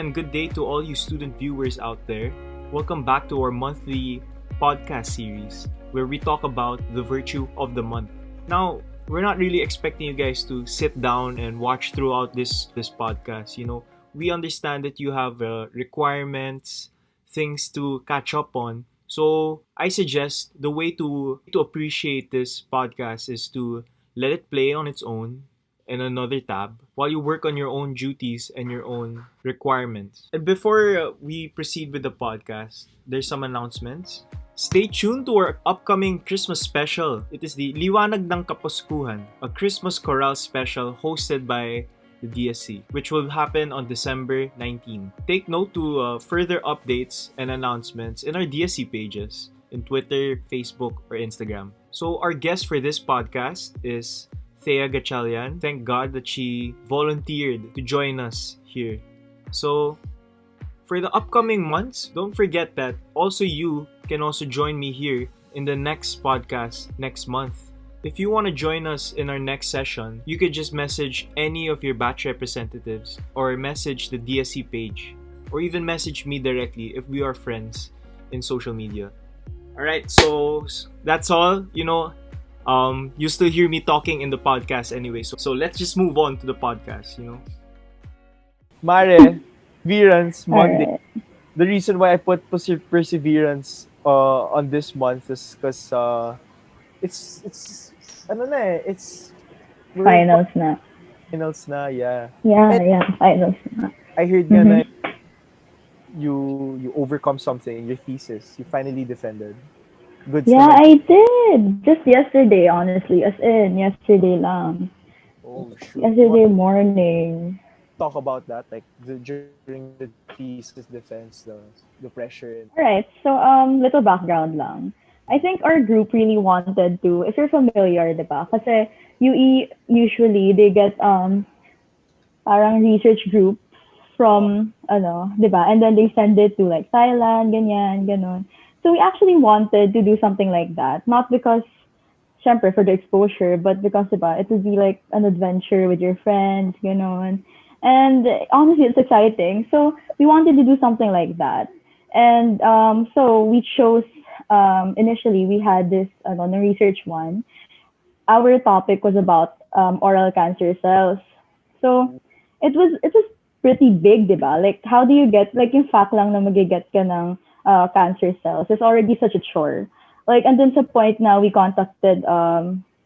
and good day to all you student viewers out there. Welcome back to our monthly podcast series where we talk about the virtue of the month. Now, we're not really expecting you guys to sit down and watch throughout this podcast. We understand that you have requirements, things to catch up on. So I suggest the way to appreciate this podcast is to let it play on its own in another tab while you work on your own duties and your own requirements. And before we proceed with the podcast, there's some announcements. Stay tuned to our upcoming Christmas special. It is the Liwanag ng Kapuskuhan, a Christmas chorale special hosted by the DSC, which will happen on December 19. Take note to further updates and announcements in our DSC pages in Twitter, Facebook, or Instagram. So our guest for this podcast is Thea Gatchalian. Thank God that she volunteered to join us here. So for the upcoming months, don't forget that also you can also join me here in the next podcast next month. If you want to join us in our next session, you could just message any of your batch representatives or message the DSC page or even message me directly if we are friends in social media. Alright, so that's all. You still hear me talking in the podcast anyway. So let's just move on to the podcast, Mare, Perseverance Monday. Alright. The reason why I put Perseverance on this month is because it's we're Finals na. finals na, yeah. Yeah, finals na. I heard nga na you overcome something in your thesis. You finally defended. Good Yeah, stuff. I did. Just yesterday, honestly. As in, yesterday lang. Oh shoot. Yesterday morning. Talk about that, like during the thesis defense, the pressure. Alright, so little background lang. I think our group really wanted to, if you're familiar, diba? Kasi UE, usually, they get parang research group from, diba? And then they send it to like Thailand, ganyan, ganon. So we actually wanted to do something like that. Not because, syempre, for the exposure, but because, diba, it would be like an adventure with your friends, ganon. And honestly, it's exciting. So we wanted to do something like that. And so we chose, initially, we had this, the research one. Our topic was about oral cancer cells. So it was pretty big, diba? Like, how do you get, like, yung fact lang na magiget ka ng cancer cells is already such a chore. Like, and then sa point na we contacted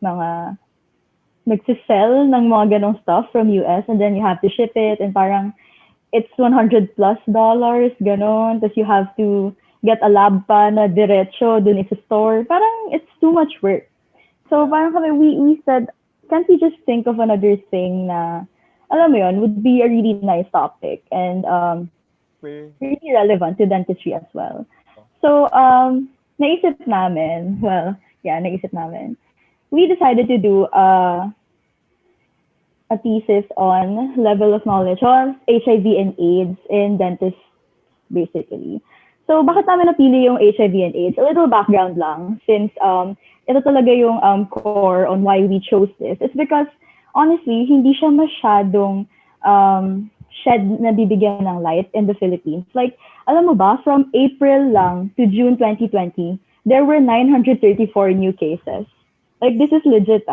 mga nagsisell ng mga ganong stuff from US, and then you have to ship it, and parang it's $100+, ganon. Tapos you have to get a lab pa na diretso dun sa store. Parang it's too much work. So parang kami, we said, can't we just think of another thing na, alam mo yun, would be a really nice topic and really relevant to dentistry as well. So naisip namin, we decided to do a thesis on level of knowledge of HIV and AIDS in dentists, basically. So, bakit namin napili yung HIV and AIDS? A little background lang, since ito talaga yung core on why we chose this. It's because, honestly, hindi siya masyadong shed na bibigyan ng light in the Philippines. Like, alam mo ba, from April lang to June 2020, there were 934 new cases. Like, this is legit,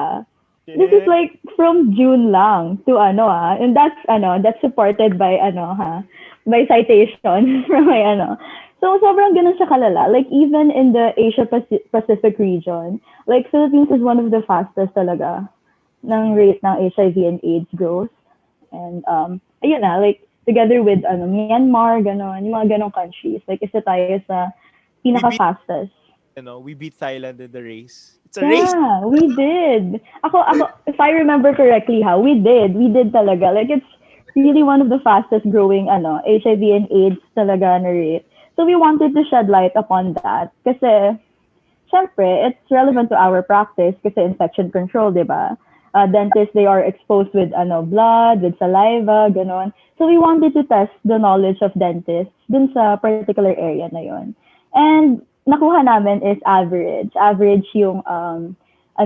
This is like from June lang to and that's supported by by citation from my So sobrang ganun siya kalala. Like even in the Asia Pacific region, like Philippines is one of the fastest talaga ng rate ng HIV and AIDS growth. And ayun like together with Myanmar, ganon, yung mga ganong countries, like isa tayo sa pinaka-fastest. We beat Thailand in the race. It's a race. Yeah, we did. Ako, if I remember correctly, we did talaga. Like it's really one of the fastest growing HIV and AIDS talaga na rate. So we wanted to shed light upon that kasi syempre it's relevant to our practice kasi infection control, diba? Dentists, they are exposed with blood, with saliva, ganon. So we wanted to test the knowledge of dentists dun sa particular area na yon. And nakuha namin is average yung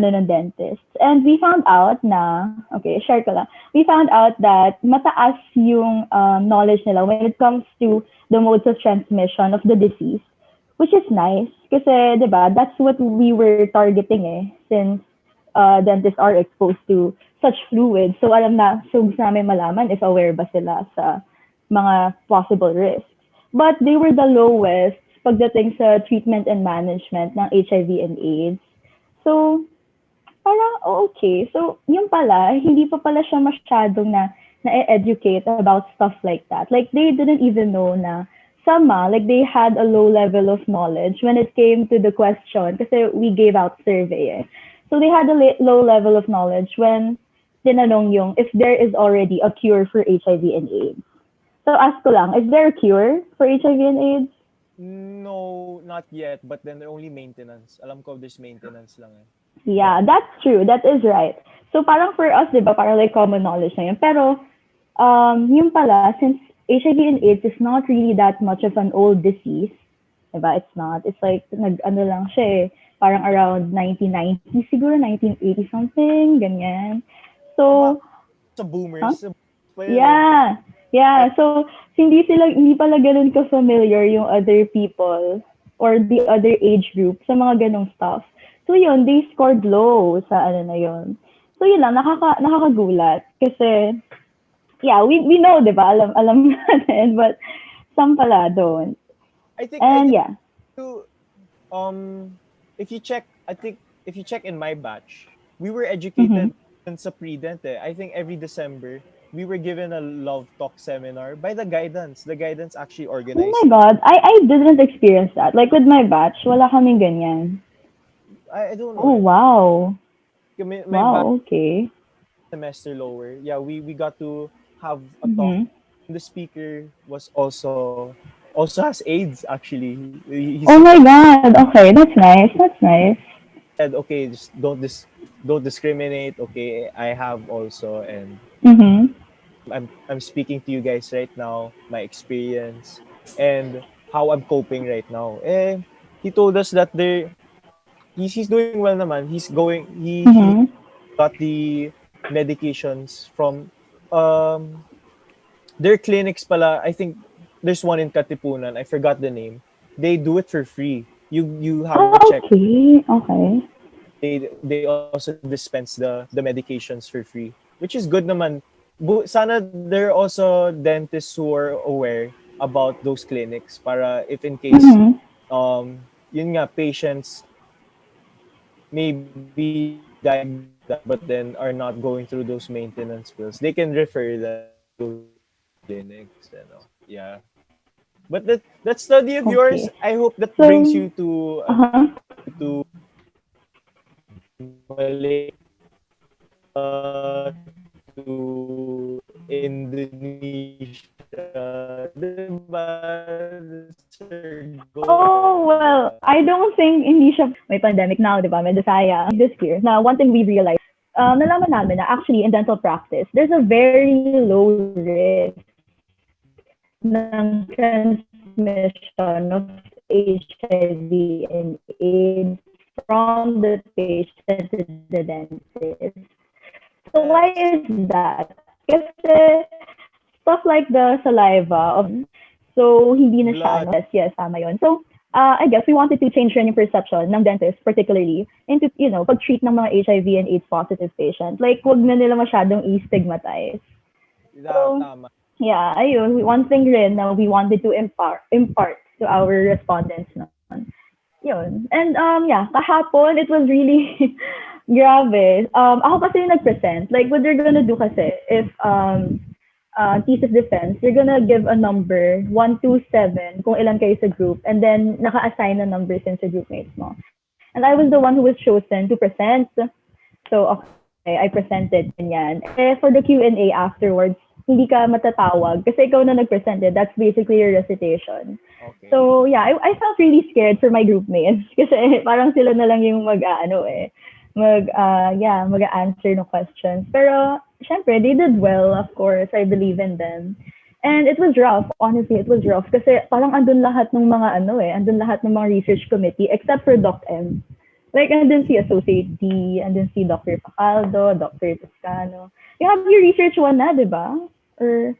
ng dentists. And we found out na, okay, share ko lang. We found out that mataas yung knowledge nila when it comes to the modes of transmission of the disease, which is nice. Kasi, di ba, that's what we were targeting since dentists are exposed to such fluids. So, gusto namin malaman if aware ba sila sa mga possible risks. But they were the lowest pagdating sa treatment and management ng HIV and AIDS. So, parang, okay. So, yun pala, hindi pa pala siya masyadong na-educate about stuff like that. Like, they didn't even know na they had a low level of knowledge when it came to the question kasi we gave out survey. So, they had a low level of knowledge when tinanong yung if there is already a cure for HIV and AIDS. So, ask ko lang, is there a cure for HIV and AIDS? No, not yet. But then only maintenance. Alam ko there's maintenance lang. Yeah, that's true. That is right. So, parang for us, di ba, parang like common knowledge na yun. Pero, yun pala, since HIV and AIDS is not really that much of an old disease, diba? It's not. It's like, lang siya parang around 1990 siguro, 1980 something, ganyan. So, sa boomers. Huh? Yeah. So, hindi pala ganun ka-familiar yung other people or the other age group sa mga ganong stuff. So, yun, they scored low sa na yun. So, yun lang, nakakagulat. Kasi, yeah, we know, di ba? Alam natin, but some pala don't. I think yeah. If you check in my batch, we were educated sa pre-dent. I think every December, we were given a love talk seminar by the guidance. The guidance actually organized. Oh my God, I didn't experience that. Like with my batch, wala kaming ganyan. I don't know. Oh, wow. My wow, okay. Semester lower. Yeah, we got to have a talk. The speaker was also has AIDS actually. Oh my God. Okay, that's nice. Said, okay, just don't discriminate. Okay, I have also, and I'm speaking to you guys right now, my experience and how I'm coping right now. He told us that he's doing well naman. He got the medications from their clinics pala. I think there's one in Katipunan. I forgot the name. They do it for free. You have to check. Okay. They also dispense the medications for free, which is good naman. Sana there are also dentists who are aware about those clinics para if in case yun nga, patients maybe die but then are not going through those maintenance bills, they can refer them to clinics, yeah. But that study of yours, I hope that brings you to Malaysia, to Indonesia. Oh, well, I don't think hindi siya may pandemic now, di ba? Medyo sayang. This year, na one thing we realized, nalaman namin na actually in dental practice, there's a very low risk ng transmission of HIV and AIDS from the patient to the dentist. So why is that? Kasi stuff like the saliva, so hindi na siya. Yes, tama yun. So I guess we wanted to change yung perception ng dentist particularly into, pag-treat ng mga HIV and AIDS positive patients. Like, wag na nila masyadong i-stigmatize. So, tama. Yeah, ayun. One thing rin na we wanted to impart to our respondents naman. Yun. And yeah, kahapon, it was really grabe. Ako kasi yung nag-present. Like, what they're gonna do kasi, if thesis defense, you're gonna give a number, 1 to 7, kung ilan kayo sa group, and then naka-assign na numbers yun sa groupmates mo. And I was the one who was chosen to present. So, okay, I presented ganyan. For the Q&A afterwards, hindi ka matatawag kasi ikaw na nag-presented. That's basically your recitation. Okay. So, yeah, I felt really scared for my groupmates kasi parang sila na lang yung mag-answer ng questions. Pero, syempre, they did well, of course. I believe in them. And it was rough. Honestly, it was rough kasi parang andun lahat ng mga andun lahat ng mga research committee except for Doc M. Like, andun si Associate D, andun si Dr. Pacaldo, Dr. Toscano. You have your research one na, di ba? Or...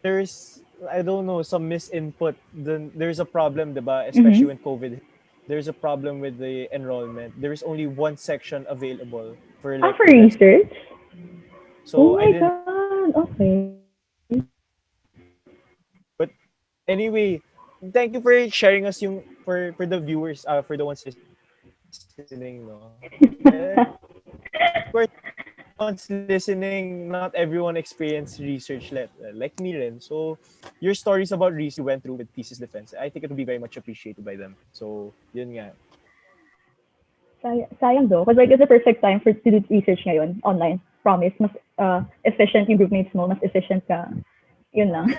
There's, I don't know, some misinput. There's a problem, diba? Especially when COVID. There's a problem with the enrollment. There's only one section available for like for research? So oh my God, okay. But anyway, thank you for sharing us yung for the viewers, for the ones listening, no. Of course, ones listening, not everyone experienced research like me rin. So your stories about research you went through with thesis defense, I think it would be very much appreciated by them. So yun nga. Sayang though, because like it's a perfect time to do research ngayon online. Promise, mas efficient yung groupmates mo, mas efficient ka. Yun lang.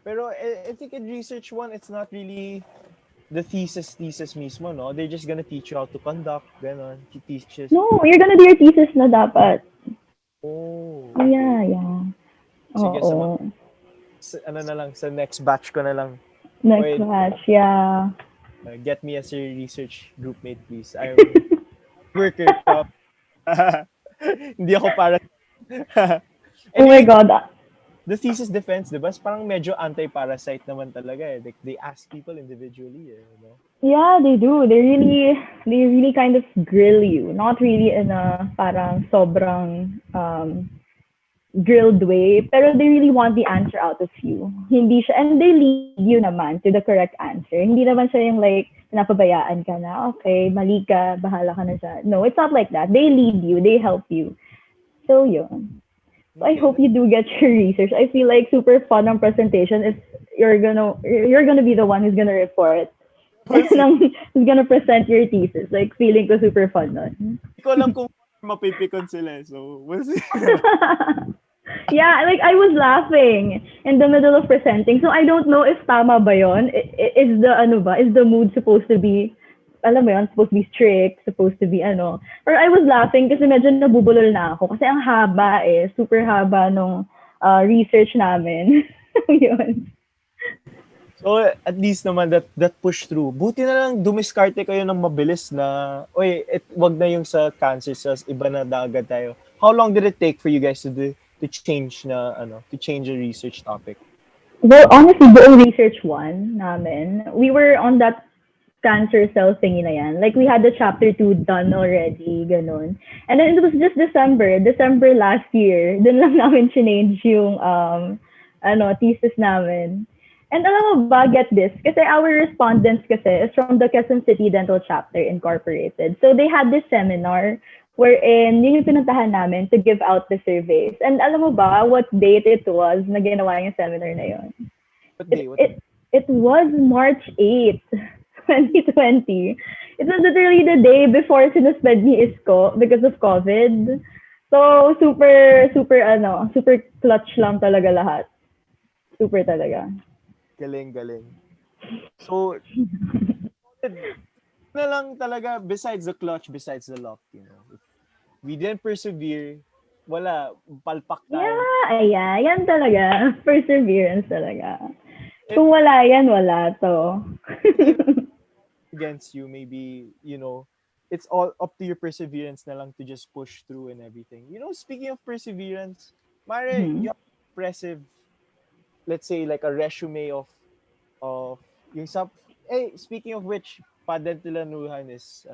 Pero I think in research one, it's not really the thesis mismo, no? They're just gonna teach you how to conduct, ganon. Teaches. No, you're gonna do your thesis na dapat. Oh. Yeah. Sige, ano na lang, sa next batch ko na lang. Next batch, yeah. Get me as your research groupmate, please. I'm worker top. Hindi ako para... Anyway, oh my God. The thesis defense, diba? Parang medyo anti-parasite naman talaga eh. Like, they ask people individually eh. You know? Yeah, they do. They really kind of grill you. Not really in a parang sobrang grilled way, pero they really want the answer out of you. Hindi siya, and they lead you naman to the correct answer. Hindi naman siya yung like, napabayaan ka na, okay, mali ka, bahala ka na siya. No, it's not like that. They lead you, they help you. So, yun. So, I hope you do get your research. I feel like super fun ang presentation if you're gonna be the one who's gonna report. Who's gonna present your thesis. Like, feeling ko super fun nun. Hindi ko alam kung mapipikon sila. So, we'll see. Yeah, like I was laughing in the middle of presenting. So I don't know if tama ba yun. Is the mood supposed to be, alam mo yun, supposed to be strict, supposed to be Or I was laughing kasi medyo nabubulol na ako. Kasi ang haba super haba nung research namin. Yun. So at least naman that push through. Buti na lang dumiskarte kayo ng mabilis na, wag na yung sa cancer cells, iba na agad tayo. How long did it take for you guys to change a research topic? Well, honestly, buong research one namin, we were on that cancer cell thingy na yan. Like, we had the chapter 2 done already, ganun. And then it was just December last year, dun lang namin change yung, thesis namin. And alam mo ba, get this, kasi our respondents kasi is from the Quezon City Dental Chapter Incorporated. So they had this seminar wherein yun yung pinuntahan namin to give out the surveys. And alam mo ba what date it was na ginawa yung seminar na yun? What day? It was March 8, 2020. It was literally the day before sinuspend ni Isko because of COVID. So, super clutch lang talaga lahat. Super talaga. Galing. So, na lang talaga, besides the clutch, besides the luck, you know. If we didn't persevere, wala, palpak tayo. Yeah, yan talaga. Perseverance talaga. Kung wala yan, wala to. Against you, maybe, you know, it's all up to your perseverance na lang to just push through and everything. You know, speaking of perseverance, Mare, you have impressive, let's say, like a resume of yung speaking of which, Padentilanuhan is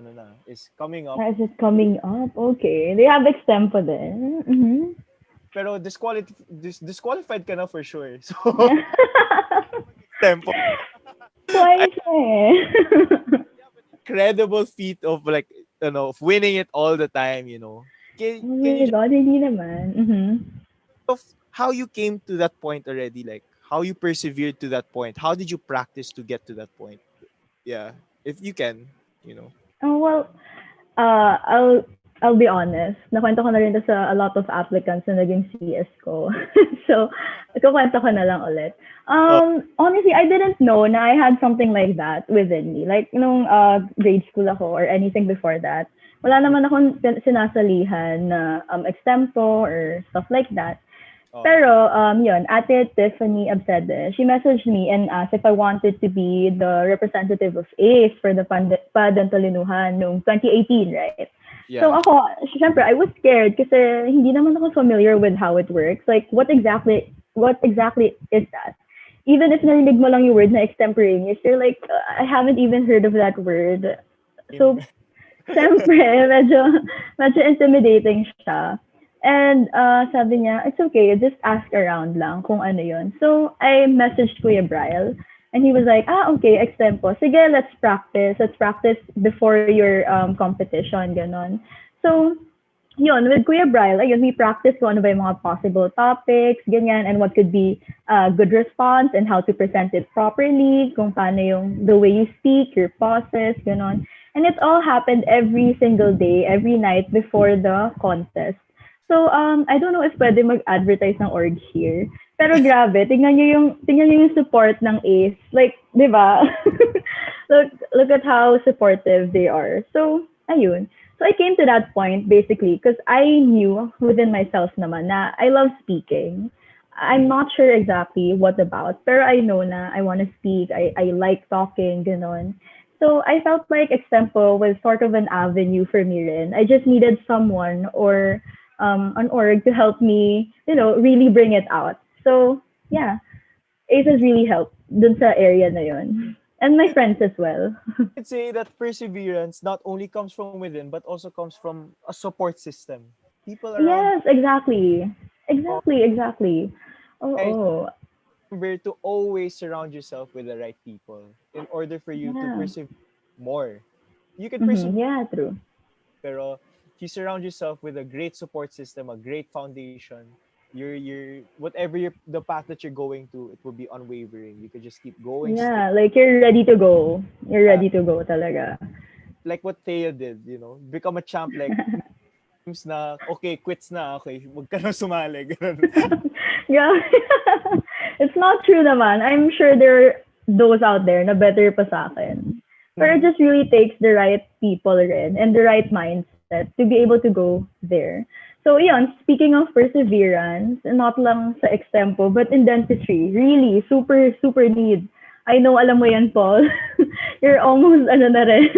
coming up. Is it coming up? Okay. They have extempo din. Mm-hmm. Pero disqualified ka na for sure. So, tempo. Twice Incredible feat of like, of winning it all the time, you know. Can you God, hindi naman. Mm-hmm. Of how you came to that point already, like how you persevered to that point. How did you practice to get to that point? Yeah. If you can, you know. Oh, well, I'll be honest. Nakwento ko na rin sa a lot of applicants na naging CS ko. So, ikukwento ko na lang ulit. Honestly, I didn't know na I had something like that within me. Like, nung grade school ako or anything before that, wala naman akong sinasalihan na extempo or stuff like that. Oh. Pero, yun, Ate Tiffany Absede, she messaged me and asked if I wanted to be the representative of ACE for the Padantalinuhan noong 2018, right? So Yeah. ako, syempre, I was scared kasi hindi naman ako familiar with how it works. Like, what exactly is that? Even if narinig mo lang yung word na extemporaneous, you're like, I haven't even heard of that word. So, syempre, medyo intimidating siya. And sabi niya, it's okay, just ask around lang kung ano yun. So, I messaged Kuya Brian, and he was like, okay, extempo. Sige, let's practice. Let's practice before your competition, ganon. So, yun, with Kuya Brian, ayun, we practice kung ano ba yung mga possible topics, ganyan, and what could be a good response and how to present it properly, kung paano yung the way you speak, your pauses, ganon. And it all happened every single day, every night before the contest. So, I don't know if pwede mag-advertise ng org here. Pero grabe, tingnan niyo yung support ng ACE. Like, di ba? look at how supportive they are. So, ayun. So, I came to that point basically because I knew within myself naman na I love speaking. I'm not sure exactly what about, pero I know na I want to speak. I like talking, ganon. So, I felt like Extempo was sort of an avenue for me rin. I just needed someone or an org to help me, really bring it out. So, yeah, ACE has really helped dun sa area na yun. And my friends as well. I'd say that perseverance not only comes from within, but also comes from a support system. People around. Yes, exactly. Oh, Exactly. guys, Oh, remember to always surround yourself with the right people in order for you to yeah. persevere more. You can persevere, Yeah, true. pero if you surround yourself with a great support system, a great foundation, you're whatever the path that you're going to, it will be unwavering. You could just keep going straight. Yeah, like you're ready to go. You're Uh, ready to go talaga. like what Thea did, become a champ like times na, okay, quits na, okay, wag ka na sumali. Ganun. Yeah. It's not true naman. I'm sure there are those out there na better pa sa akin. But it just really takes the right people rin and the right mindset to be able to go there. So, yun, speaking of perseverance, not lang sa extempo, but in dentistry, really, super, super need. I know, alam mo yan, Paul. You're almost, na rin.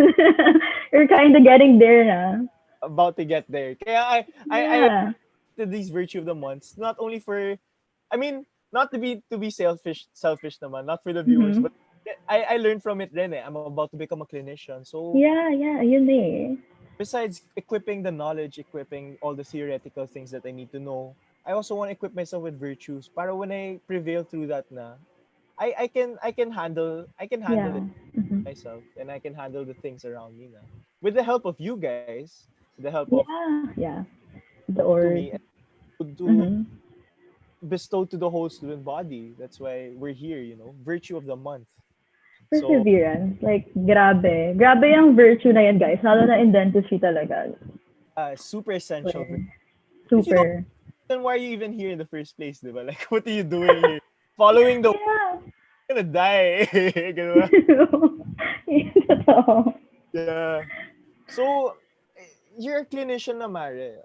You're kind of getting there na. About to get there. Kaya I Yeah. to these virtue of the months, not only for, I mean, not to be selfish naman, not for the viewers, but I learned from it then. I'm about to become a clinician. So Yeah, yun eh. besides equipping the knowledge, equipping all the theoretical things that I need to know, I also want to equip myself with virtues. Para when I prevail through that na, I can handle Yeah. it myself, and I can handle the things around me na. With the help of you guys, with the help of Yeah. The to org. me, and to Mhm. bestow to the whole student body. That's why we're here, virtue of the month. So Perseverance. Like, grabe. Grabe yung virtue na yan, guys. Lalo na in dentistry talaga. super essential. Like, If you don't, super. then why are you even here in the first place, diba? Like, what are you doing here? Following the Yeah. gonna die. Ganun ba? Totoo. Yeah. So, you're a clinician na, Mare.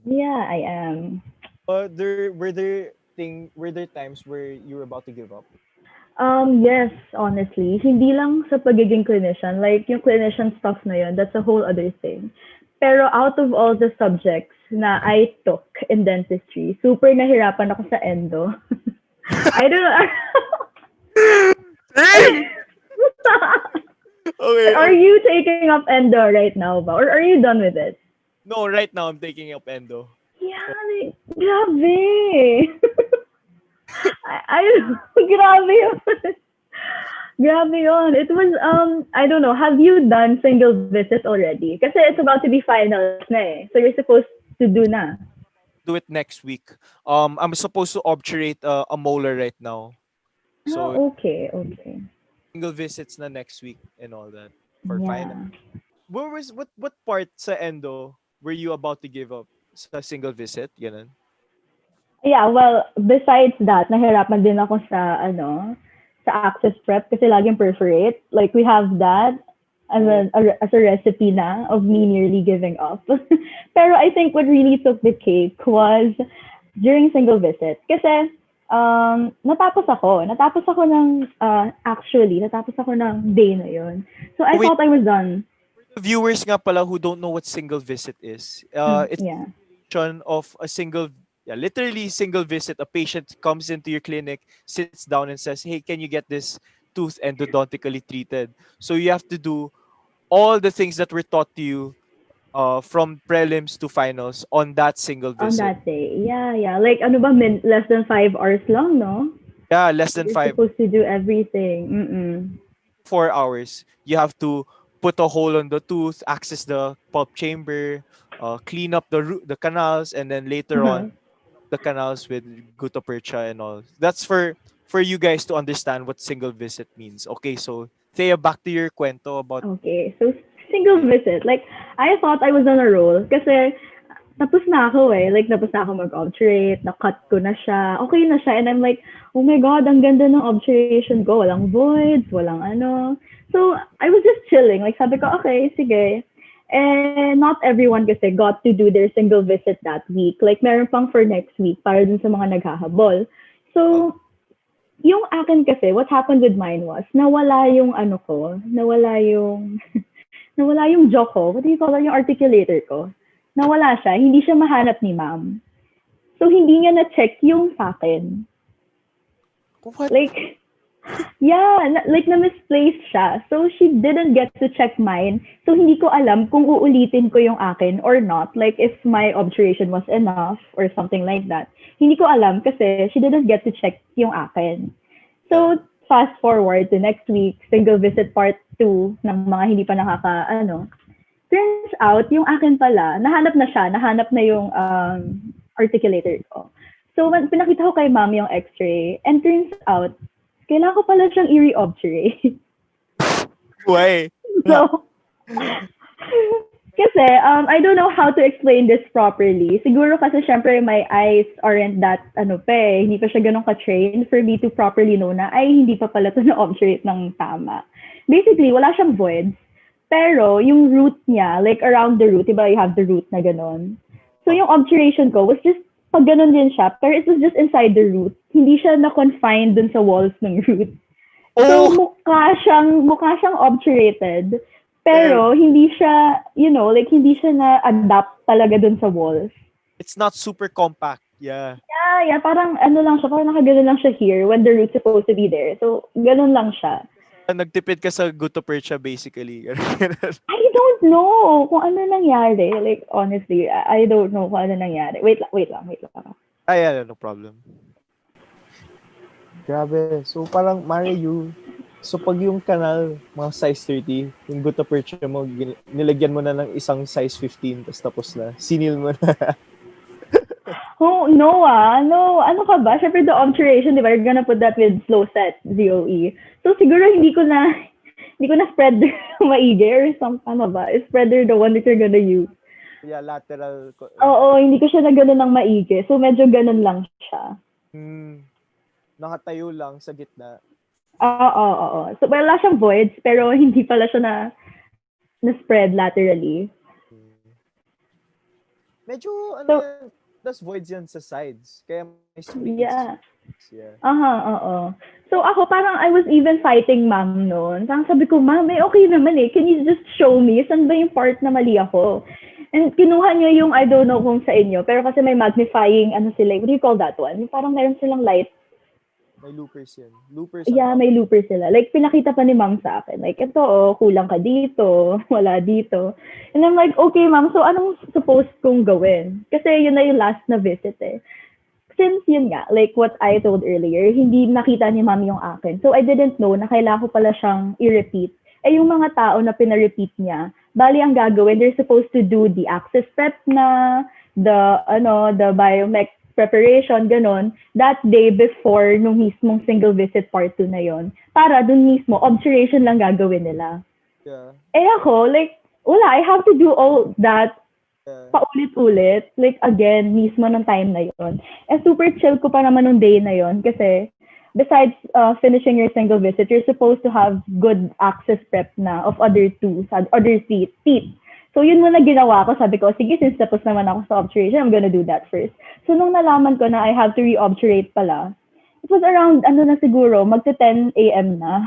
Yeah, I am. Were there times where you were about to give up? Yes, honestly. Hindi lang sa pagiging clinician. Like, yung clinician stuff na yun, that's a whole other thing. Pero out of all the subjects na I took in dentistry, super nahirapan ako sa endo. I don't know. Okay. Are you taking up endo right now ba? Or are you done with it? No, right now I'm taking up endo. Yeah, like, grabe. I grabe yun. Grabe yun. It was, I don't know, have you done single visit already? Kasi it's about to be finals na eh. So you're supposed to do na. Do it next week. I'm supposed to obturate a molar right now. So Okay. single visits na next week and all that for Yeah. final. What part sa endo were you about to give up sa single visit? Ganun. Yeah, well, besides that, nahirapan din ako sa, sa access prep kasi laging perforate. Like, we have that as a recipe na of me nearly giving up. Pero I think what really took the cake was during single visit. Kasi, natapos ako ng day na yun. So, I thought I was done. Viewers nga pala who don't know what single visit is, it's Yeah. of a literally single visit. A patient comes into your clinic, sits down and says, hey, can you get this tooth endodontically treated? So you have to do all the things that were taught to you from prelims to finals on that single On visit. that day. Yeah. Like, less than 5 hours long, no? Yeah, less than You're 5. supposed to do everything. 4 hours. You have to put a hole on the tooth, access the pulp chamber, clean up the canals, and then later on the canals with gutta percha and all. That's for you guys to understand what single visit means. Okay, so Thea, back to your kwento about Okay, so single visit. Like, I thought I was on a roll kasi tapos na ako eh. Like, tapos na ako mag-obturate, na-cut ko na siya. Okay na siya. And I'm like, oh my God, ang ganda ng obturation ko. Walang voids, walang ano. So, I was just chilling. Like, sabi ko, okay, sige. And not everyone kasi got to do their single visit that week. Like, meron pang for next week para dun sa mga naghahabol. So, yung akin kasi, what happened with mine was, nawala yung nawala yung jaw ko. What do you call it? Yung articulator ko. Nawala siya. Hindi siya mahanap ni ma'am. So, hindi niya na-check yung sa akin. what? Like, yeah, na-misplaced siya. So, she didn't get to check mine. So, hindi ko alam kung uulitin ko yung akin or not. Like, if my obturation was enough or something like that. Hindi ko alam kasi she didn't get to check yung akin. So, fast forward to next week, single visit part 2 ng mga hindi pa turns out, yung akin pala, nahanap na yung articulator ko. So, pinakita ko kay ma'am yung x-ray, and turns out, kailangan ko pala siyang i-re-obturate. Why? So, kasi, I don't know how to explain this properly. Siguro kasi, syempre, my eyes aren't that, hindi pa siya ganun ka-trained for me to properly know na, hindi pa pala ito na-obturate ng tama. Basically, wala siyang voids. Pero, yung root niya, like around the root, diba you have the root na ganun. So, yung obturation ko was just, pag ganun din siya, pero it was just inside the root. Hindi siya na-confined dun sa walls ng root. So, mukha siyang obturated. Pero, hindi siya, hindi siya na-adapt talaga dun sa walls. It's not super compact. Yeah. Yeah. Parang, lang siya, parang nakaganon lang siya here when the root's supposed to be there. So, ganun lang siya. Nagtipid ka sa gutta percha basically. I don't know kung ano nangyari. Like, honestly, I don't know kung ano nangyari. Wait lang. Yeah, no problem. Grabe. So, parang, so pag yung canal, mga size 30, yung gutta percha mo, nilagyan mo na ng isang size 15, tapos na. Sinil mo na. Oh, no. Ano ka ba? Siyempre, the obturation, di ba? You're gonna put that with slow set, ZOE. So, siguro hindi ko na spreader maigi or something, spreader the one that you're gonna use. Yeah, lateral. Oo, hindi ko siya na gano'n ng maigi. So, medyo ganun lang siya. Nakatayo lang sa gitna. Oo. So, wala siyang voids, pero hindi pala siya na-spread laterally. Medyo, plus voids yan sa sides. Kaya may space. Yeah. Yeah. Oo. So, ako parang I was even fighting ma'am noon. Parang sabi ko, ma'am, okay naman eh. Can you just show me? Saan ba yung part na mali ako? And kinuha niya yung, I don't know kung sa inyo, pero kasi may magnifying, sila, what do you call that one? Yung parang meron silang light. May loopers yan. Yeah, may loopers sila. Like, pinakita pa ni ma'am sa akin. Like, ito, kulang ka dito, wala dito. And I'm like, okay ma'am, so anong supposed kong gawin? Kasi yun na yung last na visit eh. Since yun nga, like what I told earlier, hindi nakita ni ma'am yung akin. So I didn't know na kailangan ko pala siyang i-repeat. Yung mga tao na pina-repeat niya, bali ang gagawin, they're supposed to do the access prep na, the biomech preparation, ganon, that day before nung mismong single visit part 2 na yon. Para dun mismo, obturation lang gagawin nila. Yeah. Ako, like, wala, I have to do all that paulit-ulit, like, again, mismo ng time na yon. Super chill ko pa naman nung day na yon kasi besides finishing your single visit, you're supposed to have good access prep na of other teeth. So, yun muna ginawa ko. Sabi ko, sige, since tapos naman ako sa obturation, I'm gonna do that first. So, nung nalaman ko na I have to re-obturate pala, it was around, na siguro, magta-10 a.m. na.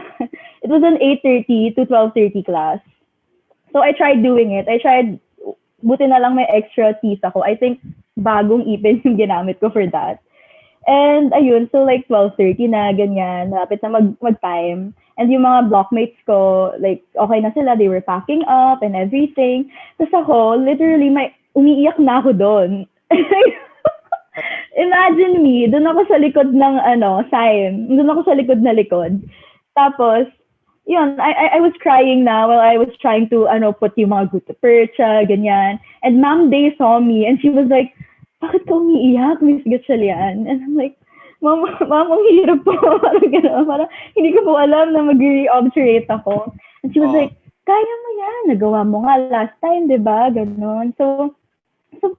It was an 8:30 to 12:30 class. So, I tried doing it. Buti na lang may extra teeth ako. I think, bagong ipin yung ginamit ko for that. And, ayun, so like 12:30 na, ganyan, malapit na mag-time. And yung mga blockmates ko, like, okay na sila, they were packing up and everything. Tapos ako, literally, umiiyak na ako doon. Imagine me, doon ako sa likod ng, sign. Doon ako sa likod na likod. Tapos, yun, I was crying na while I was trying to, put yung mga gutta percha, ganyan. And Ma'am Day saw me, and she was like, bakit ka umiiyak, Miss Gatchalian? And I'm like, Ma'am, ang hirap po. Parang hindi ko po alam na mag-re-obturate ako. And she was like, kaya mo yan. Nagawa mo nga last time, di ba? Ganon. So,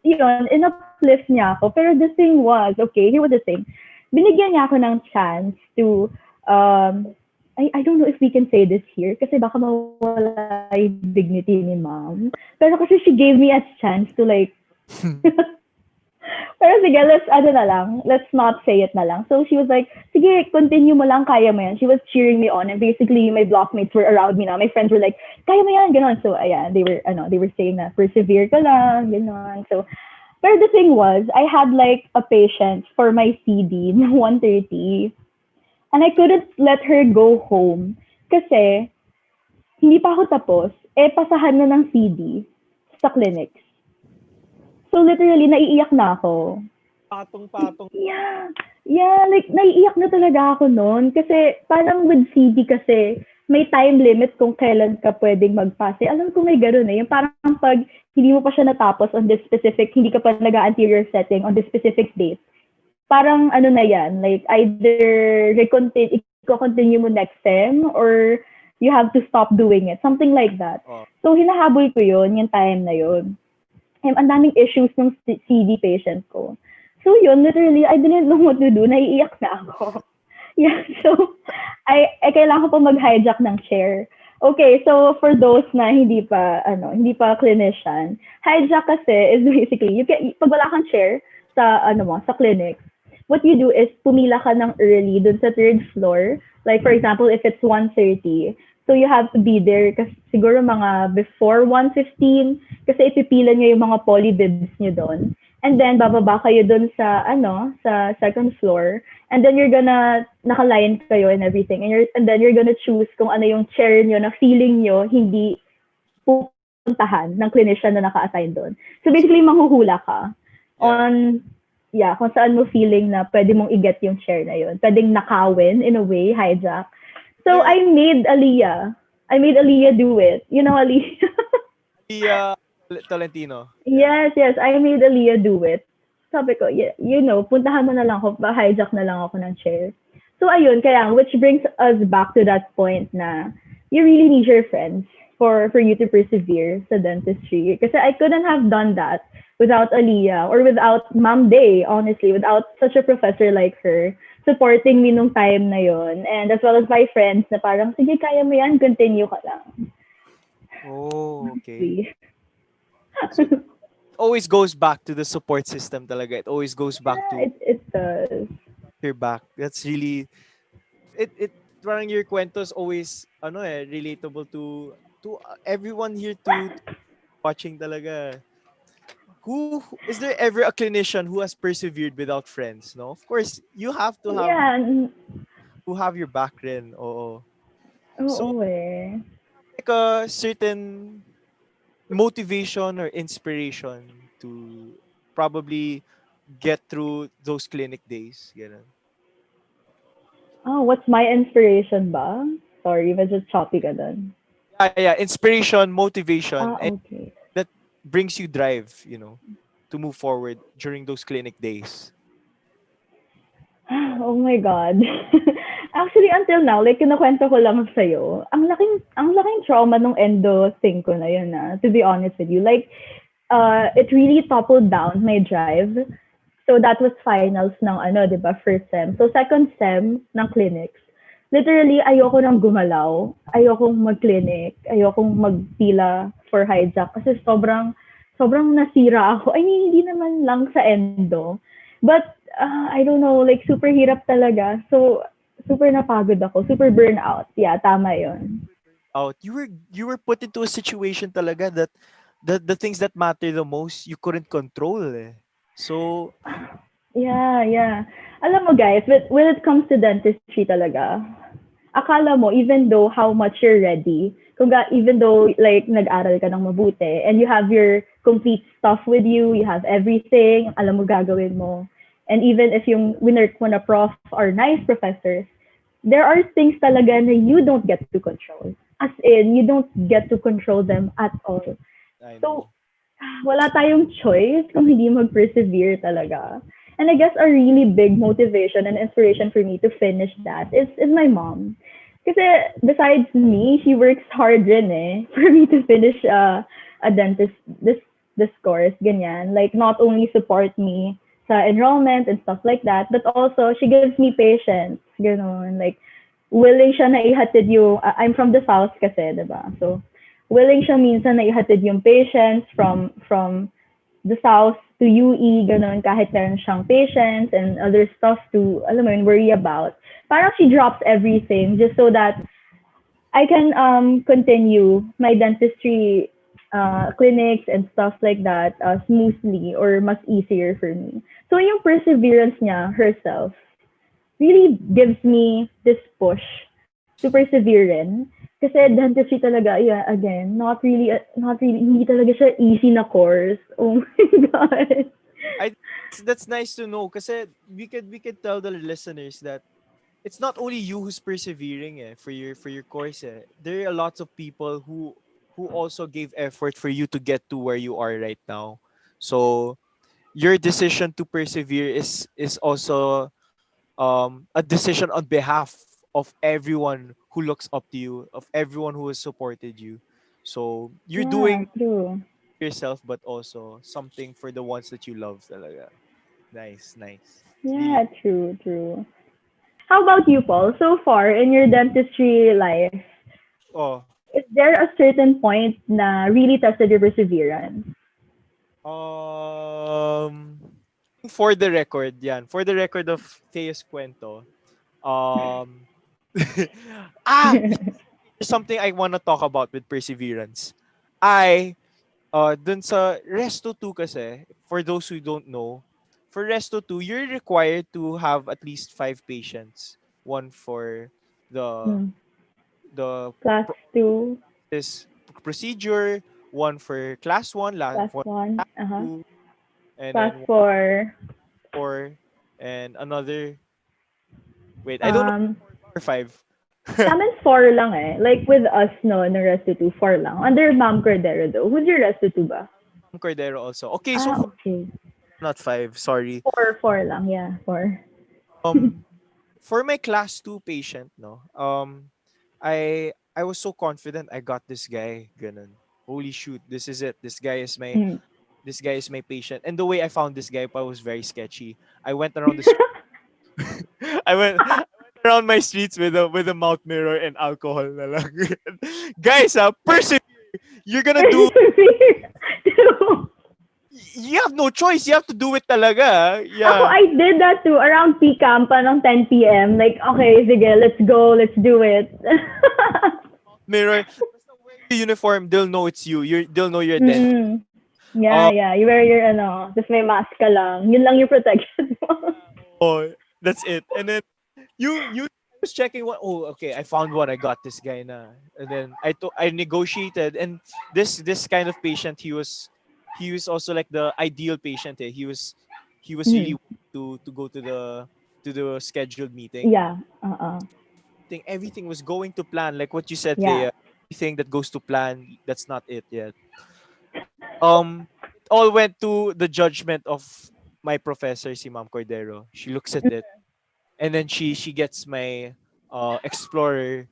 yun, in-uplift niya ako. Pero the thing was, okay, here was the thing. Binigyan niya ako ng chance to, I don't know if we can say this here kasi baka mawala yung dignity ni Ma'am. Pero kasi she gave me a chance to like, pero sige, let's not say it na lang. So she was like, sige, continue mo lang, kaya mo yan. She was cheering me on, and basically my blockmates were around me na. My friends were like, kaya mo yan, ganon. So ayan, they were saying na persevere ka lang, ganon. So, pero the thing was, I had like a patient for my CD na 1:30, and I couldn't let her go home kasi hindi pa ako tapos, pasahan na ng CD sa clinics. So literally, naiiyak na ako. Patong-patong. Yeah, like naiiyak na talaga ako noon. Kasi parang with CD kasi, may time limit kung kailan ka pwedeng magpase. Alam ko may gano'n eh. Yung parang pag hindi mo pa siya natapos on this specific, hindi ka pa nag-anterior setting on this specific date. Parang na yan, like either i-continue mo next sem or you have to stop doing it. Something like that. So hinahabol ko yun, yung time na yun. Ang daming issues ng CD patient ko. So yun, literally, I didn't know what to do. Naiiyak na ako. Yeah, so, kailangan ko pa mag-hijack ng chair. Okay, so for those na hindi pa clinician, hijack kasi is basically, pag wala kang chair sa clinic, what you do is pumila ka ng early dun sa 3rd floor. Like for example, if it's 1:30, so you have to be there kasi siguro mga before 1:15 kasi ipipila niyo yung mga polybibs niyo doon. And then bababa kayo doon sa sa 2nd floor, and then you're gonna naka-line kayo and everything, and then you're gonna choose kung ano yung chair niyo na feeling niyo hindi pupuntahan ng clinician na naka-assign doon. So basically manghuhula ka on kung saan mo feeling na pwede mong i-get yung chair na yun. Pwedeng nakawin in a way, hijack. So I made Aliyah do it. You know Aliyah? Aliyah Tolentino. Yes, I made Aliyah do it. Sabi ko, puntahan mo na lang ako, hijack na lang ako ng chair. So ayun, which brings us back to that point na you really need your friends for you to persevere sa dentistry. Kasi I couldn't have done that without Aliyah or without Ma'am Day, honestly, without such a professor like her supporting me nung time na yon, and as well as my friends na parang, sige, kaya mo yan, continue ka lang. Oh, okay. So, it always goes back to the support system talaga. It always goes back to it does. Your back. That's really it parang your kwentos always relatable to everyone here to watching talaga. Who is there ever a clinician who has persevered without friends? No, of course you have to have who have your back rin. Oo. So like a certain motivation or inspiration to probably get through those clinic days. Ganun. Oh, what's my inspiration ba? Sorry, medyo choppy ka dun. Yeah, inspiration, motivation, okay. and that brings you drive, to move forward during those clinic days. Oh my God. Actually, until now, like, kinukwento ko lang sa'yo, ang laking trauma nung endo thing ko na yun, to be honest with you. Like, it really toppled down my drive. So, that was finals ng, diba, first sem. So, second sem ng clinics. Literally, ayoko nang gumalaw. Ayokong mag-clinic. Ayokong magpila for hijack kasi sobrang nasira ako. I mean, hindi naman lang sa endo. But, I don't know, like, super hirap talaga. So, super napagod ako. Super burnout. Yeah, tama yun. You were put into a situation talaga that the things that matter the most you couldn't control eh. So Yeah. Alam mo guys, when it comes to dentistry talaga, akala mo, even though how much you're ready, even though like nag-aral ka ng mabuti, and you have your complete stuff with you, you have everything, alam mo gagawin mo. And even if yung winner mo na prof or nice professors, there are things talaga na you don't get to control. As in, you don't get to control them at all. I So, know. wala tayong choice kung hindi mag-persevere talaga. And I guess a really big motivation and inspiration for me to finish that is my mom. Kasi besides me, she works hard rin for me to finish a dentist, this course, ganyan. Like, not only support me sa enrollment and stuff like that, but also she gives me patience, ganon. Like, willing siya na ihatid yung, I'm from the South kasi, diba? So, willing siya minsan na ihatid yung patients from the South to UE, ganon, kahit meron siyang patients and other stuff to, alam mo yun, worry about. Parang she drops everything just so that I can continue my dentistry clinics and stuff like that smoothly or much easier for me. So yung perseverance niya herself really gives me this push to persevere rin. Kasi dentistry talaga, yeah, again, not really, hindi talaga siya easy na course. Oh my God. That's nice to know kasi we could tell the listeners that it's not only you who's persevering for your course. There are lots of people who also gave effort for you to get to where you are right now. So your decision to persevere is also a decision on behalf of everyone who looks up to you, of everyone who has supported you. So you're Yeah, doing true. yourself, but also something for the ones that you love. Talaga. Nice. Really. Yeah, true. How about you, Paul? So far in your dentistry life, Oh, is there a certain point na really tested your perseverance? um, for the record, yan. For the record of Thea's kwento, um, there's something I want to talk about with perseverance. Dun sa Resto 2 kasi, for those who don't know, for Resto 2, you're required to have at least 5 patients. One for the Hmm. the Class pro- 2, this procedure, one for class 1, class one 1, 2, and class then one 4. 4, and another, wait, I don't know, Um, or 5. sa amin 4 lang eh. Like with us, no, no Resto 2, 4 lang. Under Ma'am Cordero though. Who's your Resto 2 ba? Cordero also. Okay, so Okay. not 5, sorry. 4 lang, yeah, 4. Um, for my class 2 patient, no, I was so confident I got this guy. Ganun. Holy shoot, this is it. Mm. This guy is my patient. And the way I found this guy pa was very sketchy. I went around the street. I went around my streets with a mouth mirror and alcohol na lang. Guys, persevere. You're gonna do. True. You have no choice. You have to do it talaga. Ako, Yeah. I did that too. Around peak campa ng 10 p.m. Like, okay, sige, let's go. Let's do it. Mirror. Basta wear your uniform, they'll know it's you. They'll know you're a dentist. Mm-mm. Yeah, Um, yeah. You wear your, just may mask ka lang. Yun lang yung protection mo. oh, that's it. And then you was checking what. Oh, okay. I found one. I got this guy na. And then I negotiated. And this kind of patient, he was also like the ideal patient. He was really Mhm. to go to the scheduled meeting. Yeah. Think everything was going to plan, like what you said, Yeah. Thea. Everything that goes to plan, that's not it yet. It all went to the judgment of my professor, si Ma'am Cordero. She looks at it, and then she gets my explorer,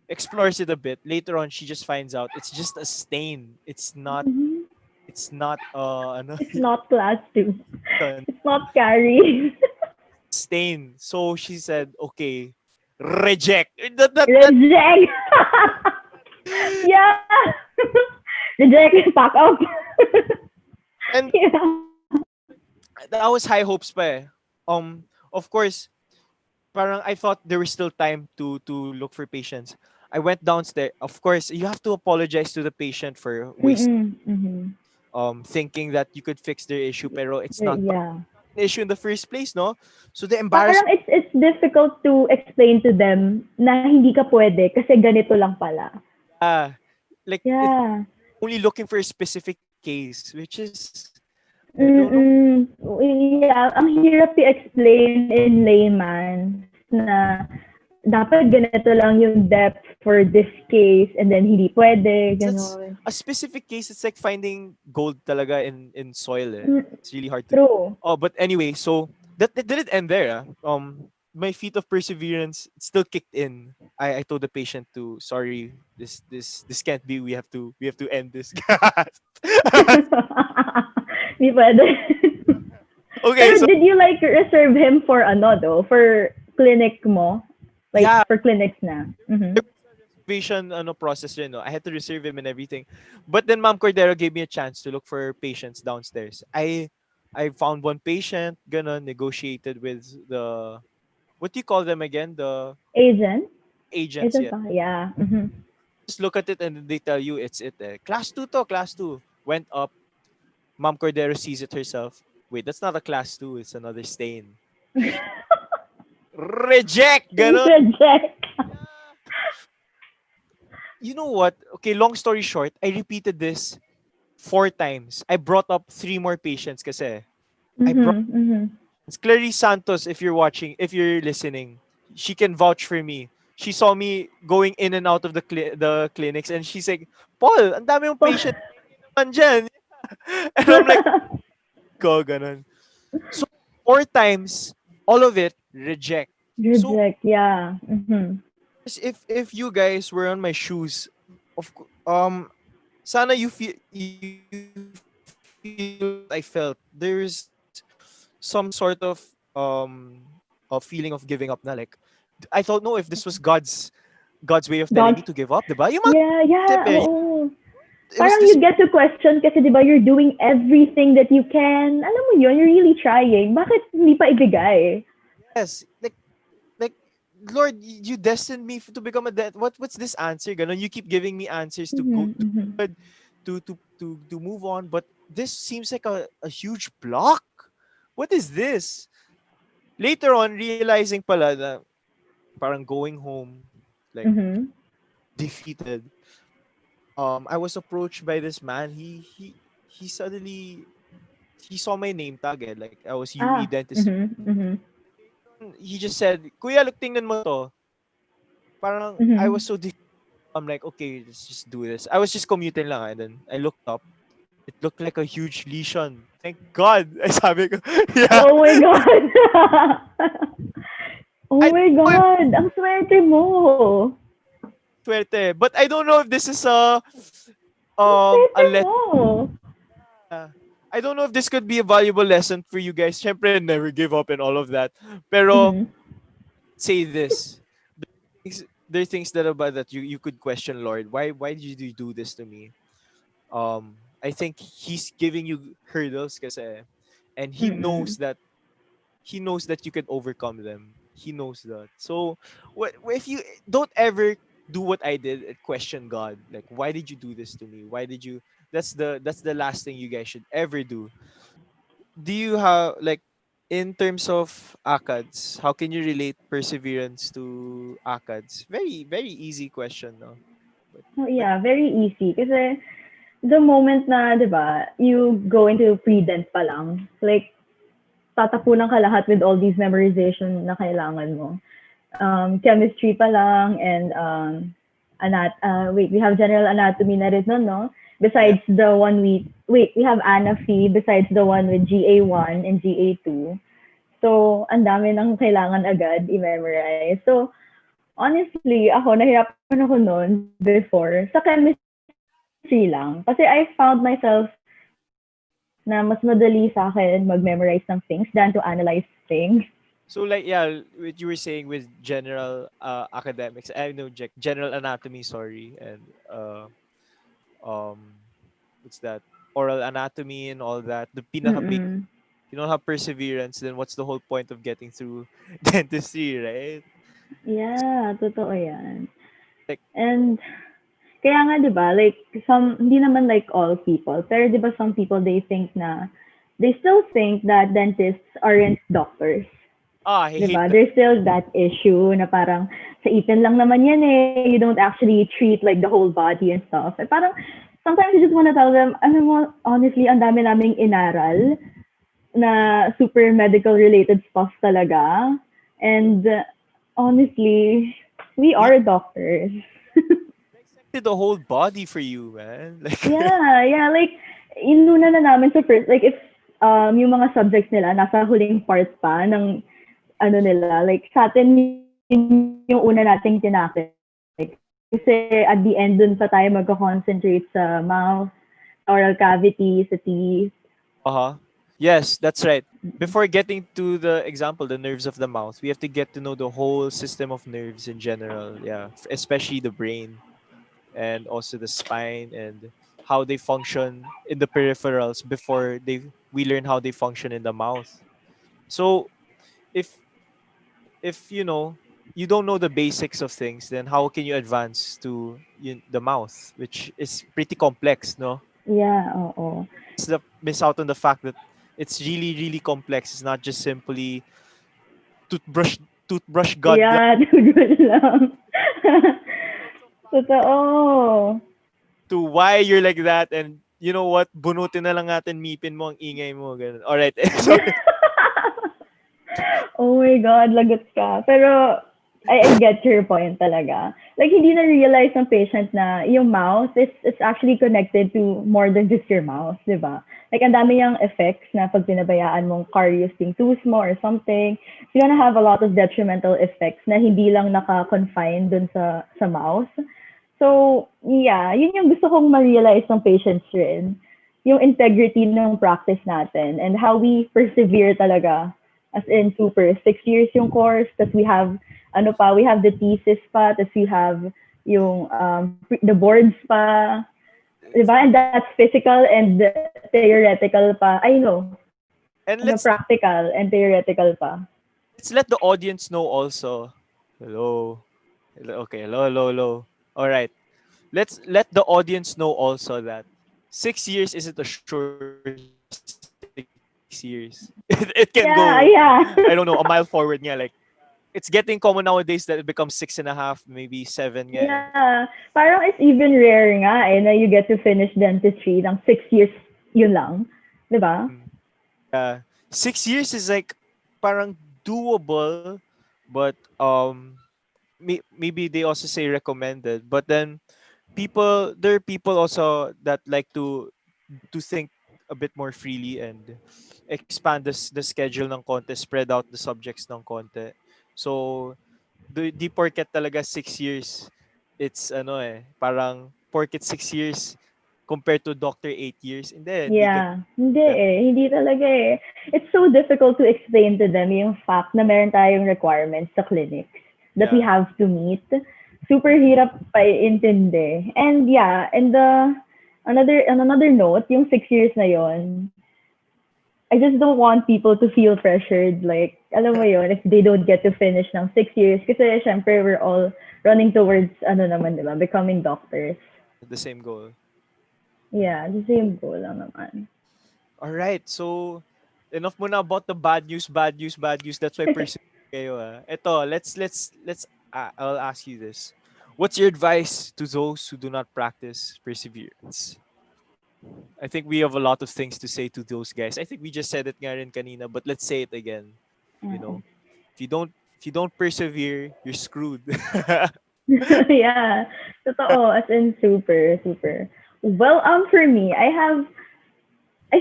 explores it a bit. Later on, she just finds out it's just a stain. Mhm. It's not ano, It's not class 2. yun, It's not carry. stain. So she said, okay, reject. That Reject. Yeah. Reject, pack up. And Yeah. that was high hopes pa eh. Of course, parang I thought there was still time to look for patients. I went downstairs. Of course, you have to apologize to the patient for Mm-mm. Mm-hmm. thinking that you could fix their issue, pero it's not Yeah. an issue in the first place, no? So they embarrassed. Parang it's difficult to explain to them na hindi ka pwede kasi ganito lang pala. Like it's Yeah. only looking for a specific case, which is I don't know. Mm-mm. Yeah, ang hirap i-explain in layman na dapat ganito lang yung depth for this case and then hindi pwede, That's gano'n. a specific case. It's like finding gold talaga in soil. Eh. It's really hard to. True. Oh, but anyway, so that didn't end there. My feat of perseverance still kicked in. I told the patient to sorry, this can't be. We have to end this. Hindi pwede. Okay, Pero so did you like reserve him for ano though? For clinic mo? Like yeah, for clinics na? Mm-hmm. reservation process rin, no? I had to reserve him and everything. But then Ma'am Cordero gave me a chance to look for patients downstairs. I found one patient, gonna negotiated with the what do you call them again? The Agent? agents, Agent yeah. ba? Yeah. Mm-hmm. Just look at it and then they tell you it's it. Eh. Class 2 to, class 2. Went up. Ma'am Cordero sees it herself. Wait, that's not a class 2, it's another stain. Reject! Ganon. Reject. You know what? Okay, long story short, I repeated this 4 times. I brought up 3 more patients kasi. I brought Mm-hmm. Mm-hmm. Clarice Santos, if you're watching, if you're listening, she can vouch for me. She saw me going in and out of the clinics and she's like, Paul, ang dami yung patient naman dyan. And I'm like, go, ganun. So, 4 times, all of it, reject. So, Reject, yeah. Mm-hmm. if you guys were on my shoes, sana you feel I felt. There's some sort of feeling of giving up na like I don't know if this was God's way of telling God, me to give up, diba? Yung mga yeah, tip eh. oo. It was Parang this you get to question kasi di ba you're doing everything that you can. Alam mo yun, you're really trying. Bakit hindi pa ibigay? yes, like Lord, you destined me to become what's this answer? Ganon, you keep giving me answers to go Mm-hmm, mm-hmm. good, to move on, but this seems like a huge block. What is this? Later on, realizing pala na parang going home, like Mm-hmm. defeated. I was approached by this man. He suddenly he saw my name tag eh, like I was UE Dentistry. Mm-hmm, mm-hmm, He just said, "Kuya, look, tingnan mo to." Parang I mm-hmm. was so I'm like, okay, let's just do this. I was just commuting lang and then I looked up. It looked like a huge lesion. Thank God. I sabi ko, yeah. Oh my God! Oh I my don't know if God! Ang swerte mo! swerte, but I don't know if this is a Ang a swerte lesson. mo! I don't know if this could be a valuable lesson for you guys. Syempre, never give up and all of that. Pero Mm-hmm. say this. There are things that about that you could question, Lord. Why did you do this to me? I think he's giving you hurdles kasi and Mm-mm. he knows that you can overcome them. He knows that. So if you don't ever do what I did and question God, like why did you do this to me? Why did you that's the last thing you guys should ever do. Do you have like in terms of ACADS, how can you relate perseverance to ACADS? Very, very easy question, no? Oh, But yeah, very easy. Kasi the moment na, di ba, you go into pre-dent pa lang, like, tatapunan ka lahat with all these memorization na kailangan mo. Chemistry pa lang and we have general anatomy na rin nun, no? yeah, Besides the one we have ANAFI besides the one with GA1 and GA2. So, ang dami nang kailangan agad i-memorize. So, honestly, ako, nahirapan ako noon before sa chemistry lang. Kasi I found myself na mas madali sa akin mag-memorize ng things than to analyze things. so like yeah, what you were saying with general academics, I know general anatomy, sorry, and um what's that, oral anatomy and all that, the pinaka-big, you don't have perseverance, then what's the whole point of getting through dentistry, right? Yeah, totoo yan. Like, And kaya nga 'di ba, like hindi naman like all people, pero 'di ba some people they still think that dentists aren't doctors. I 'Di hate ba? that. There's still that issue na parang sa ipin lang naman yan eh. You don't actually treat like the whole body and stuff. Eh, parang sometimes you just want to tell them, ano mo, honestly, ang dami naming inaral na super medical related stuff talaga. And honestly, we are doctors. Did the whole body for you, man. Like, Yeah, like inuna na namin sa first, like if yung mga subjects nila nasa huling part pa ng ano nila, like sa atin yung una nating tinakil. Like, kasi at the end dun pa tayo magko-concentrate sa mouth, oral cavity, sa teeth. Yes, that's right. Before getting to the example, the nerves of the mouth, we have to get to know the whole system of nerves in general. Yeah, especially the brain and also the spine and how they function in the peripherals before we learn how they function in the mouth. So if you don't know the basics of things, then how can you advance to the mouth, which is pretty complex, no? Yeah, oo. It's the miss out on the fact that it's really really complex. It's not just simply toothbrush god lang. Yeah, toothbrush lang. Totoo. To why you're like that, and you know what, bunutin na lang natin, mipin mo ang ingay mo, ganun. All right. Sorry. Oh my God, lagot ka. Pero I get your point talaga. Like, hindi na-realize ng patient na yung mouth is actually connected to more than just your mouth, di ba? Like, ang dami yung effects na pag pinabayaan mong caries yung tooth mo or something, you're gonna have a lot of detrimental effects na hindi lang naka-confine dun sa mouth. So, yeah, yun yung gusto kong ma-realize ng patients rin. Yung integrity ng practice natin and how we persevere talaga. As in, super, 6 years yung course, tas we have the thesis pa, tas we have yung the boards pa, diba? And that's physical and theoretical pa. I know. And Practical and theoretical pa. Let's let the audience know also. Hello. Okay, hello. All right. Let's let the audience know also that 6 years isn't a short 6 years. It can go, I don't know, a mile forward nga. Like, it's getting common nowadays that it becomes 6.5, maybe 7 nga. Yeah. Parang it's even rare nga na you get to finish dentistry ng 6 years yun lang. Diba? 6 years is like parang doable, but maybe they also say recommended. But then there are people also that like to think a bit more freely and expand the schedule ng konti, spread out the subjects ng konti. So, di porket talaga 6 years, it's parang porket 6 years compared to doctor 8 years. Hindi talaga eh. It's so difficult to explain to them yung fact na meron tayong requirements sa clinics that we have to meet. Super hirap pa intindi. And yeah, and another note, yung 6 years na yon, I just don't want people to feel pressured, like, alam mo yun, if they don't get to finish ng 6 years. Kasi syempre, we're all running towards, diba, becoming doctors. The same goal. Yeah, the same goal lang naman. Alright, so, enough muna about the bad news. That's why persevere kayo. Ito, I'll ask you this. What's your advice to those who do not practice perseverance? I think we have a lot of things to say to those guys. I think we just said it nga rin kanina, but let's say it again. You know, if you don't persevere, you're screwed. Yeah, totoo, as in super. Well, for me, I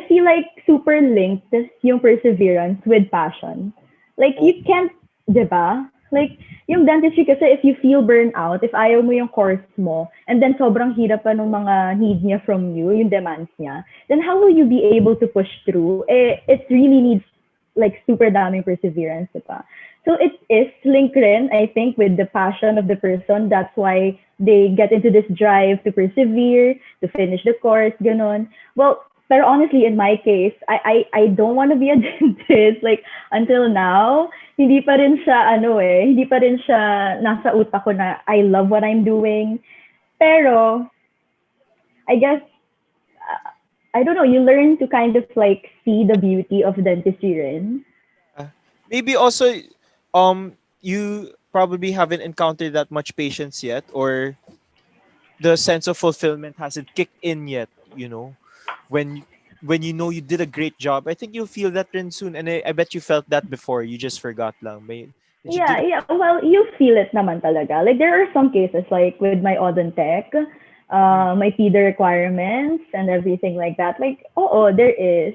feel like super linked yung perseverance with passion. Like, you can't, diba? Like, yung dentistry kasi, if you feel burnt out, if ayaw mo yung course mo, and then sobrang hirap pa ng mga needs niya from you, yung demands niya, then how will you be able to push through? It really needs, like, super daming perseverance, diba? So it is linked rin, I think, with the passion of the person. That's why they get into this drive to persevere, to finish the course, ganon. Well, pero honestly, in my case, I don't want to be a dentist. Like, until now, hindi pa rin siya, hindi pa rin siya nasa utak ko na I love what I'm doing. Pero, I guess, I don't know, you learn to kind of like see the beauty of dentistry rin. Maybe also, you probably haven't encountered that much patience yet, or the sense of fulfillment hasn't kicked in yet. When you know you did a great job, I think you'll feel that rin soon. And I bet you felt that before. You just forgot lang. That you did. Yeah. Well, you feel it naman talaga. Like, there are some cases, like with my Odontech, my feeder requirements and everything like that. Like, there is.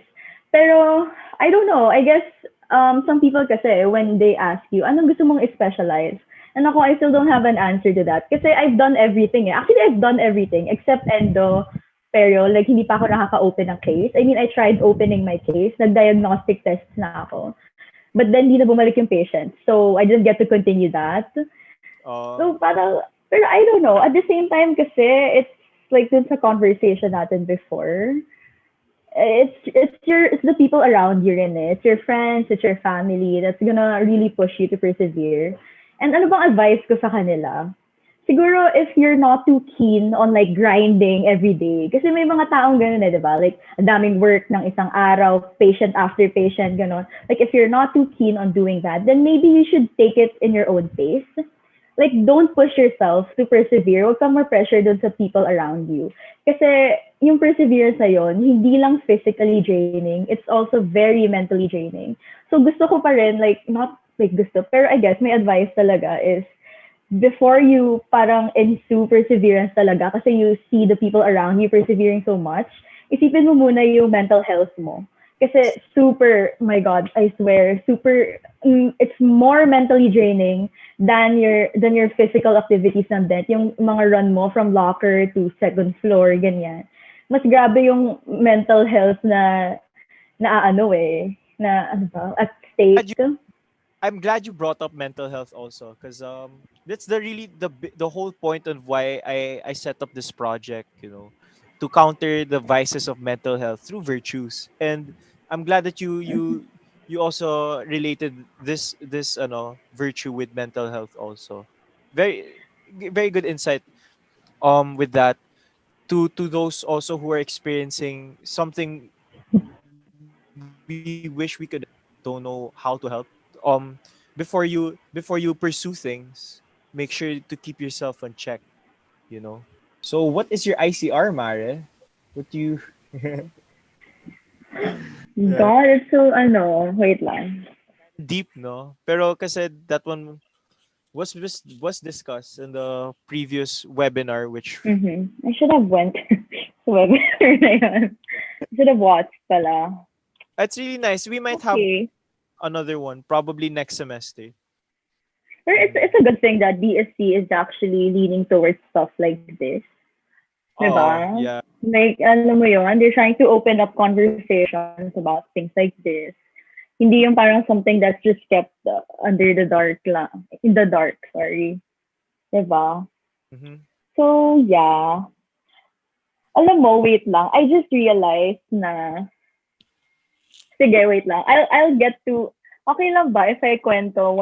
Pero, I don't know. I guess, some people kasi, when they ask you, anong gusto mong specialize? And ako, I still don't have an answer to that. Kasi I've done everything. Actually, I've done everything except endo. Pero, like, hindi pa ako nakaka-open ng case. I mean, I tried opening my case. Nag-diagnostic tests na ako. But then, hindi na bumalik yung patient. So, I just get to continue that. So, pero I don't know. At the same time kasi, it's like dun sa conversation natin before, it's the people around you rin eh. It's your friends, it's your family that's gonna really push you to persevere. And ano bang advice ko sa kanila? Siguro if you're not too keen on like grinding every day, kasi may mga taong ganun eh, di ba? Like, ang daming work ng isang araw, patient after patient, gano'n. Like, if you're not too keen on doing that, then maybe you should take it in your own pace. Like, don't push yourself to persevere. Huwag kang ma-pressure dun sa people around you. Kasi yung perseverance na yun, hindi lang physically draining, it's also very mentally draining. So gusto ko pa rin, like, not like gusto, pero I guess my advice talaga is, before you parang ensue perseverance talaga, kasi you see the people around you persevering so much, isipin mo muna yung mental health mo. Kasi super, my God, I swear, super, it's more mentally draining than your physical activities ng dent. Yung mga run mo from locker to second floor, ganyan. Mas grabe yung mental health na at stake. I'm glad you brought up mental health also, because that's the whole point of why I set up this project, to counter the vices of mental health through virtues. And I'm glad that you also related this virtue with mental health also. Very very good insight with that, to those also who are experiencing something we wish we could, don't know how to help. Before you pursue things, make sure to keep yourself on check. So what is your ICR, Mare? What do you God, it's so wait lang. Deep, no? Pero kasi that one was discussed in the previous webinar, which I should have went to webinar na yun. I should have watched pala. it's really nice. We might have another one probably next semester. But it's a good thing that DSC is actually leaning towards stuff like this. Diba? Yeah. Like, alam mo yun, they're trying to open up conversations about things like this. Hindi yung parang something that's just kept under the dark lang. In the dark, sorry. Diba? So, yeah. Alam mo, wait lang. I just realized na... Sige, wait lang. I'll get to... Okay lang ba if I kwento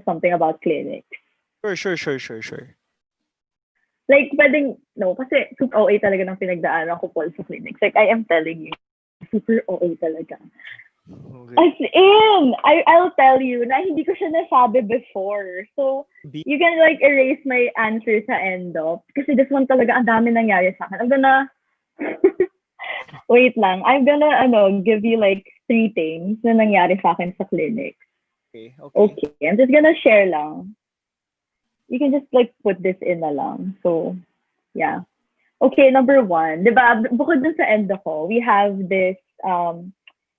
something about clinics? Sure. Like, pwedeng, no, kasi super OA talaga ng pinagdaanan ko, Paul, sa clinics. Like, I am telling you, super OA talaga. Okay. As in, I'll tell you na hindi ko siya nasabi before. So, you can like erase my answer sa end of. Kasi this one talaga, ang dami nangyari sa akin. I'm gonna, wait lang. I'm gonna, give you like 3 things na nangyari sa akin sa clinic. Okay. I'm just gonna share lang. You can just like put this in na lang. So, yeah. Okay, number 1. Diba, bukod dun sa end ako, we have this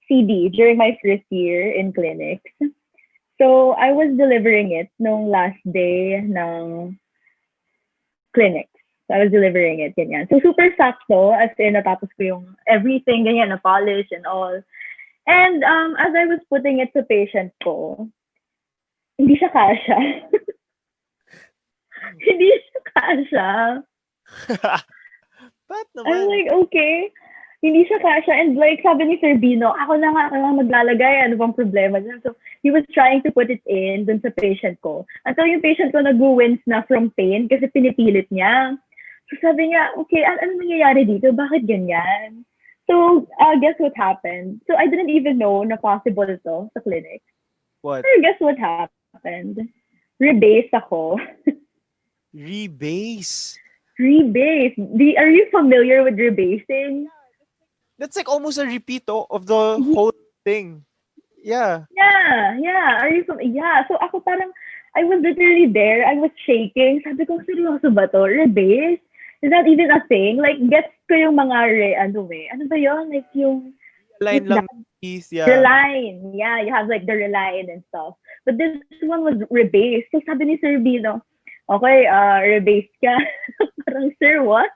CD during my first year in clinics. So, I was delivering it nung last day ng clinics. So, I was delivering it, ganyan. So, super sakto, as in, natapos ko yung everything, ganyan, na polish and all. And as I was putting it to patient ko, hindi siya kasha. Hindi siya kasha. Ba't I'm naman? like, okay. Hindi siya kasha. And like, sabi ni Sir Bino, ako na nga maglalagay. Ano bang problema dyan? So, he was trying to put it in dun sa patient ko. Until yung patient ko nag-wince na from pain kasi pinipilit niya. So, sabi niya, okay, ano nangyayari dito? Bakit ganyan? So, guess what happened? So, I didn't even know na possible to sa clinic. What? So, guess what happened? Rebase ako. Rebase? Rebase. Are you familiar with rebasing? That's like almost a repeat of the whole thing. Yeah. Yeah. Yeah. So ako parang, I was literally there. I was shaking. Sabi ko, seryoso ba to? Rebase? Is that even a thing? Like, gets ko yung mga ano ba yun? Like yung... Line lang piece, yeah. Reline. Yeah, you have like the reline and stuff. But this one was rebase. So sabi ni Sir Bino, okay, rebase ka. Parang, sir, what?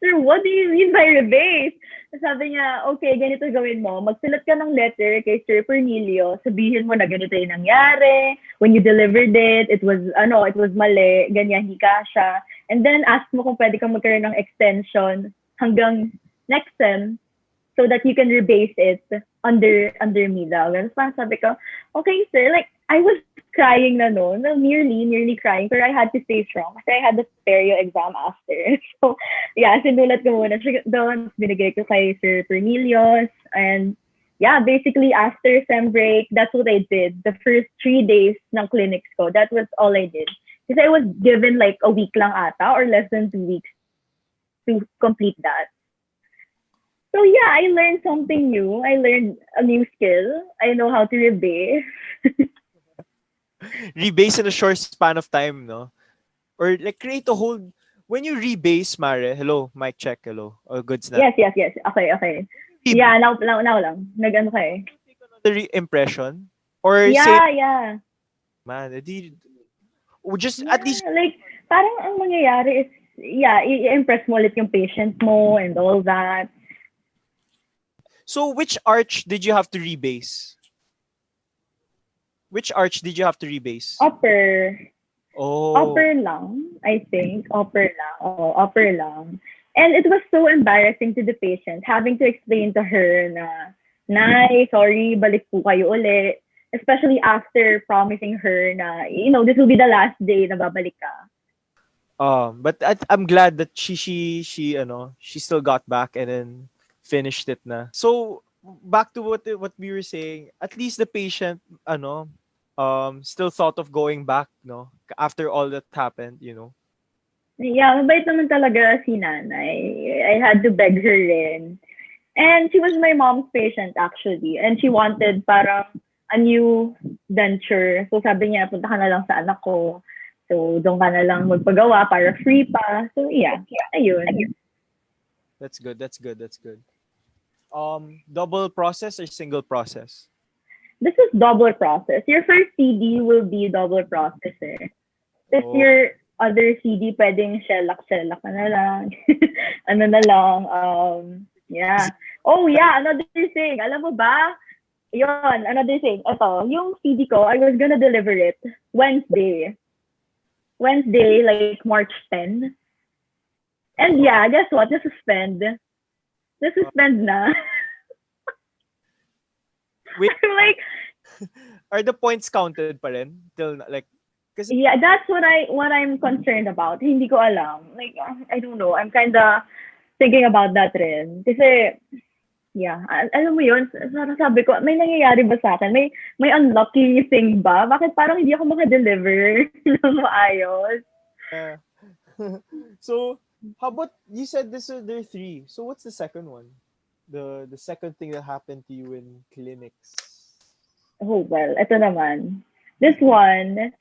Sir, what do you mean by rebase? Sabi niya, okay, ganito gawin mo. Magsulat ka ng letter kay Sir Cornelio. Sabihin mo na ganito yung nangyari. When you delivered it was mali. Ganyan, hindi kasha. And then, ask mo kung pwede kang magkaroon ng extension hanggang next sem so that you can rebase it under me daw. Ganun pa, sabi ko, okay, sir, like, I was crying na no, nearly crying, but I had to stay strong kasi I had the perio exam after. So, yeah, sinulat ko muna siya doon, binigay ko kay Sir Cornelius, and yeah, basically after sem break, that's what I did. The first 3 days ng clinics ko, that was all I did. Because I was given like a week lang ata, or less than 2 weeks to complete that. So yeah, I learned something new. I learned a new skill. I know how to rebase. Rebase in a short span of time, no? Or like create a whole... When you rebase, Mare, hello, mic check, hello. Oh, good snap. Yes. Okay. Yeah, now lang. Nag-ano ka eh. Take another impression? Or Yeah, say... yeah. Man, just Yeah, at least... like, parang ang mangyayari is, yeah, i-impress mo ulit yung patient mo and all that. So, which arch did you have to rebase? Which arch did you have to rebase? Upper. Oh. Upper lang, I think. Upper lang. Oh, upper lang. And it was so embarrassing to the patient having to explain to her na, Nay, sorry, balik po kayo ulit. Especially after promising her na, this will be the last day na babalik ka. But I'm glad that she still got back and then finished it na. So back to what we were saying, at least the patient still thought of going back, no, after all that happened, Yeah, mabait naman talaga si nanay. I had to beg her in. And she was my mom's patient actually. And she wanted parang a new denture. So sabi niya, punta ka na lang sa anak ko. So doon ka na lang magpagawa para free pa. So yeah, ayun. That's good. Double process or single process? This is double process. Your first CD will be double process eh. Tapos your other CD, pwedeng shellac ka na lang. Ano na lang, yeah. Oh yeah, another thing. Alam mo ba? Yon, another thing. Ito, yung CD ko, I was gonna deliver it Wednesday, like March 10. And yeah, guess what? Na-suspend na. Wait, Like, are the points counted pa rin? Till like, kasi... Yeah, that's what I'm concerned about. Hindi ko alam. Like, I don't know. I'm kinda thinking about that rin. Kasi, yeah, alam mo yun, sabi ko, may nangyayari ba sa akin? May unlucky thing ba? Bakit parang hindi ako maka-deliver ng maayos? So, how about, you said there are 3. So, what's the second one? The second thing that happened to you in clinics? Oh, well, ito naman. This one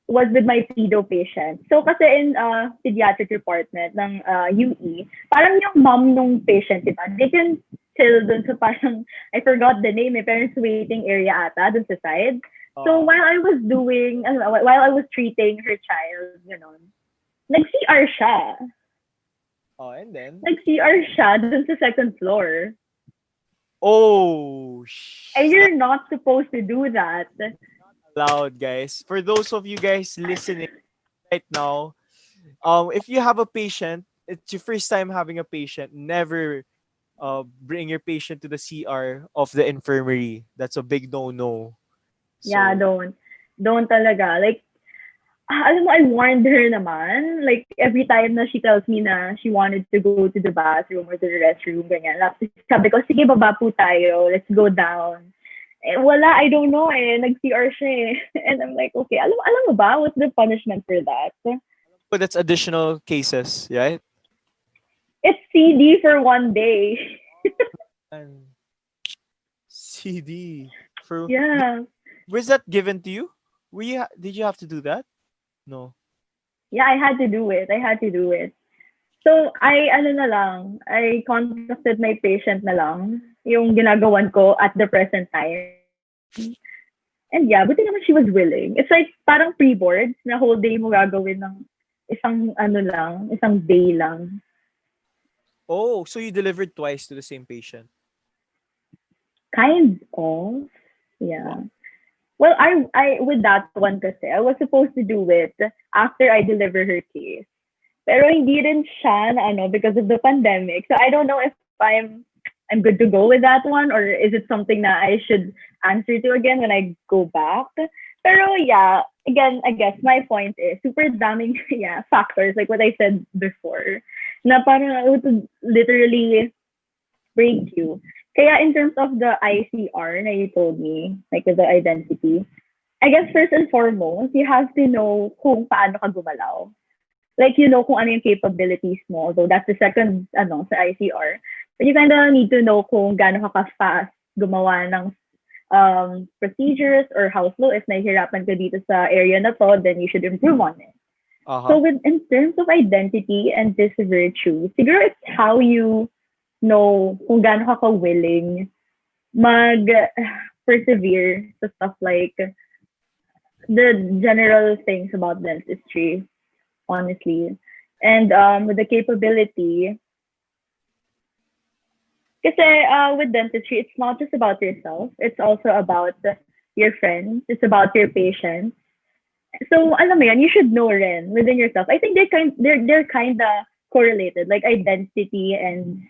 was with my pedo patient. So, kasi in pediatric department ng UE, parang yung mom nung patient, diba? They can chill dun sa parang, I forgot the name, parents waiting area ata, dun sa side. So, while I was treating her child, nag-CR siya. Oh, and then? Nag-CR siya dun sa second floor. Oh, And you're not supposed to do that. loud, guys. For those of you guys listening right now, if you have a patient, it's your first time having a patient, never bring your patient to the CR of the infirmary. That's a big no-no. Yeah, So, don't talaga. Like, alam mo, I warned her naman. Like, every time na she tells me na she wanted to go to the bathroom or to the restroom, ganyan. Tapos sabi ko, sige, baba po tayo. Let's go down. Eh, wala, I don't know eh. Nag-CR siya eh. And I'm like, okay, alam mo ba, what's the punishment for that? but that's additional cases, right? It's CD for 1 day. And CD for Yeah. was that given to you? Did you have to do that? No. Yeah, I had to do it. So, I contacted my patient na lang, yung ginagawan ko at the present time. And yeah, buti naman she was willing. It's like parang pre-board na whole day mo gagawin ng isang day lang. Oh, so you delivered twice to the same patient. Kind of. Yeah. Well, I with that one kasi, I was supposed to do it after I deliver her case. Pero hindi rin siya na because of the pandemic. So I don't know if I'm good to go with that one, or is it something that I should answer to again when I go back. Pero yeah, again, I guess my point is super daming factors like what I said before. Na parang it would literally break you. Kaya in terms of the ICR na you told me, like with the identity, I guess first and foremost, you have to know kung paano ka gumalaw. Like, you know kung ano yung capabilities mo. So that's the second sa ICR. But you kind of need to know kung gaano ka fast gumawa ng procedures or how slow. If nahihirapan ka dito sa area na to, then you should improve on it. So in terms of identity and this virtue, siguro it's how you know kung gaano ka willing mag-persevere sa stuff like the general things about dentistry, honestly. And with the capability, kasi with dentistry, it's not just about yourself. It's also about your friends. It's about your patients. So, alam mo yan, you should know rin within yourself. I think they're kind of correlated, like identity and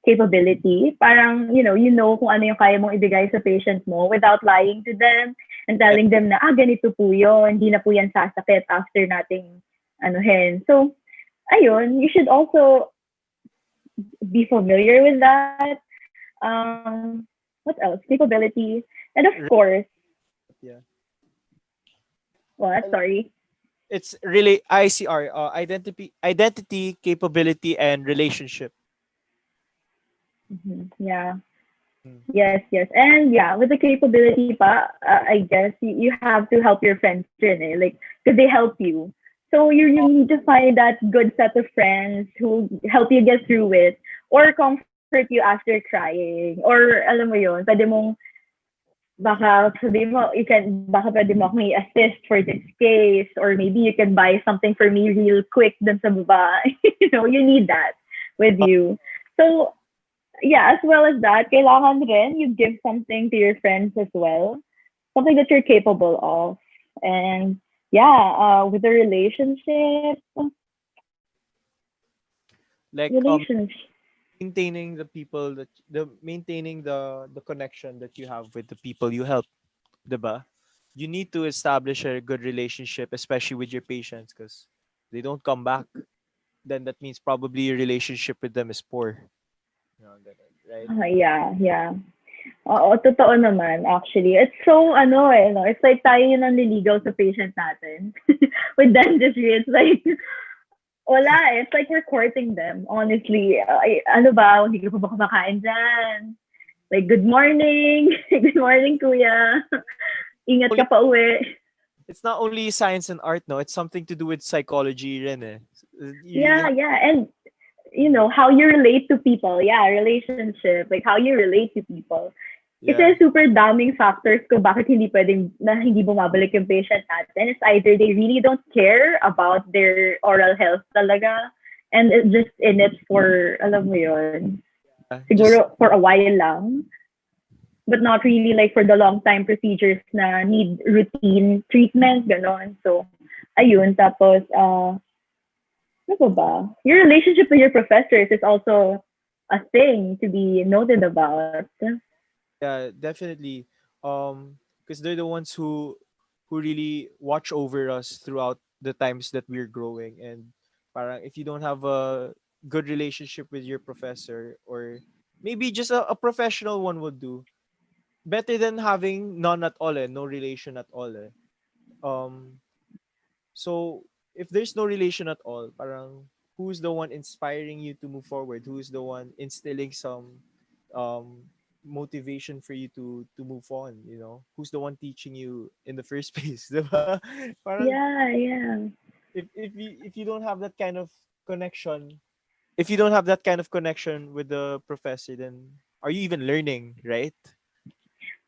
capability. Parang, you know kung ano yung kaya mong ibigay sa patient mo without lying to them and telling them na, ganito po yun, hindi na po yan sasakit after nating anuhin. So, ayun, you should also be familiar with that. What else? Capability. And of course, what? Sorry. It's really ICR, identity, capability, and relationship. Yeah. Yes. And yeah, with the capability pa, I guess you have to help your friends rin eh. Like, because they help you. So you need to find that good set of friends who help you get through it or comfort you after crying. Or alam mo yun, pwede mong baka sabihin mo, baka pwede mo akong i-assist for this case, or maybe you can buy something for me real quick dun sa baba. You need that with you. So yeah, as well as that, kailangan rin you give something to your friends as well. Something that you're capable of. And yeah, with the relationship. Like maintaining maintaining the connection that you have with the people you help, diba? You need to establish a good relationship, especially with your patients, because they don't come back. Then that means probably your relationship with them is poor. Right? Yeah. Oo, totoo naman, actually. It's so, it's like tayo yung nanliligaw sa patient natin. With dentistry, it's like, wala it's like we're courting them, honestly. Ano ba, hindi ka pa ba kumakain dyan? Like, good morning. Good morning, kuya. Ingat ka pa uwi. It's not only science and art, no? It's something to do with psychology rin eh. Yeah. And how you relate to people. Yeah, relationship. Like, how you relate to people. Yeah. Kasi super daming factors kung bakit hindi bumabalik yung patient natin. It's either they really don't care about their oral health talaga, and it's just in it for, alam mo yun, siguro for a while lang. but not really like for the long time procedures na need routine treatment, ganon. So, ayun. Tapos, ano pa ba? Your relationship with your professors is also a thing to be noted about. Yeah, definitely. Because they're the ones who really watch over us throughout the times that we're growing. And parang if you don't have a good relationship with your professor, or maybe just a professional one would do, better than having none at all, no relation at all. Um, so if there's no relation at all, parang who's the one inspiring you to move forward? Who's the one instilling some um motivation for you to move on, Who's the one teaching you in the first place, diba? Parang Yeah, yeah. if you don't have that kind of connection, if you don't have that kind of connection with the professor, then are you even learning, right?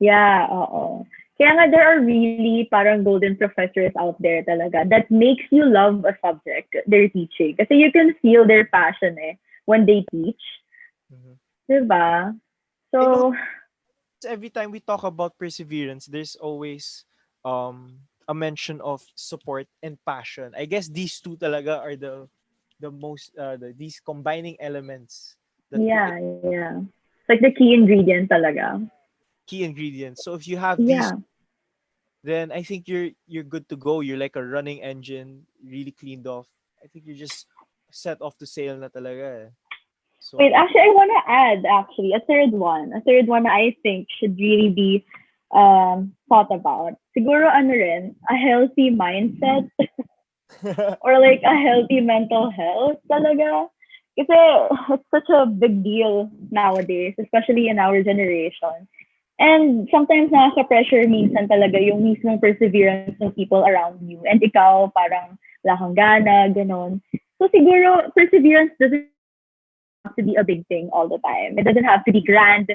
Yeah, oo. Kaya nga there are really parang golden professors out there talaga that makes you love a subject they're teaching. Kasi you can feel their passion when they teach. Mhm. Diba? I know So, every time we talk about perseverance, there's always a mention of support and passion. I guess these two talaga are the most these combining elements that create yeah, yeah. It's like the key ingredient talaga. key ingredients. So if you have these, Yeah. then I think you're good to go. You're like a running engine, really cleaned off. I think you're just set off to sail na talaga. Wait, So actually, I want to add actually a third one. A third one I think should really be thought about. Siguro ano rin, a healthy mindset or like a healthy mental health talaga. Kasi it's such a big deal nowadays, especially in our generation. And sometimes nakaka-pressure minsan talaga yung mismong perseverance ng people around you. And ikaw parang wala kang gana, ganon. So siguro perseverance doesn't have to be a big thing all the time. It doesn't have to be grand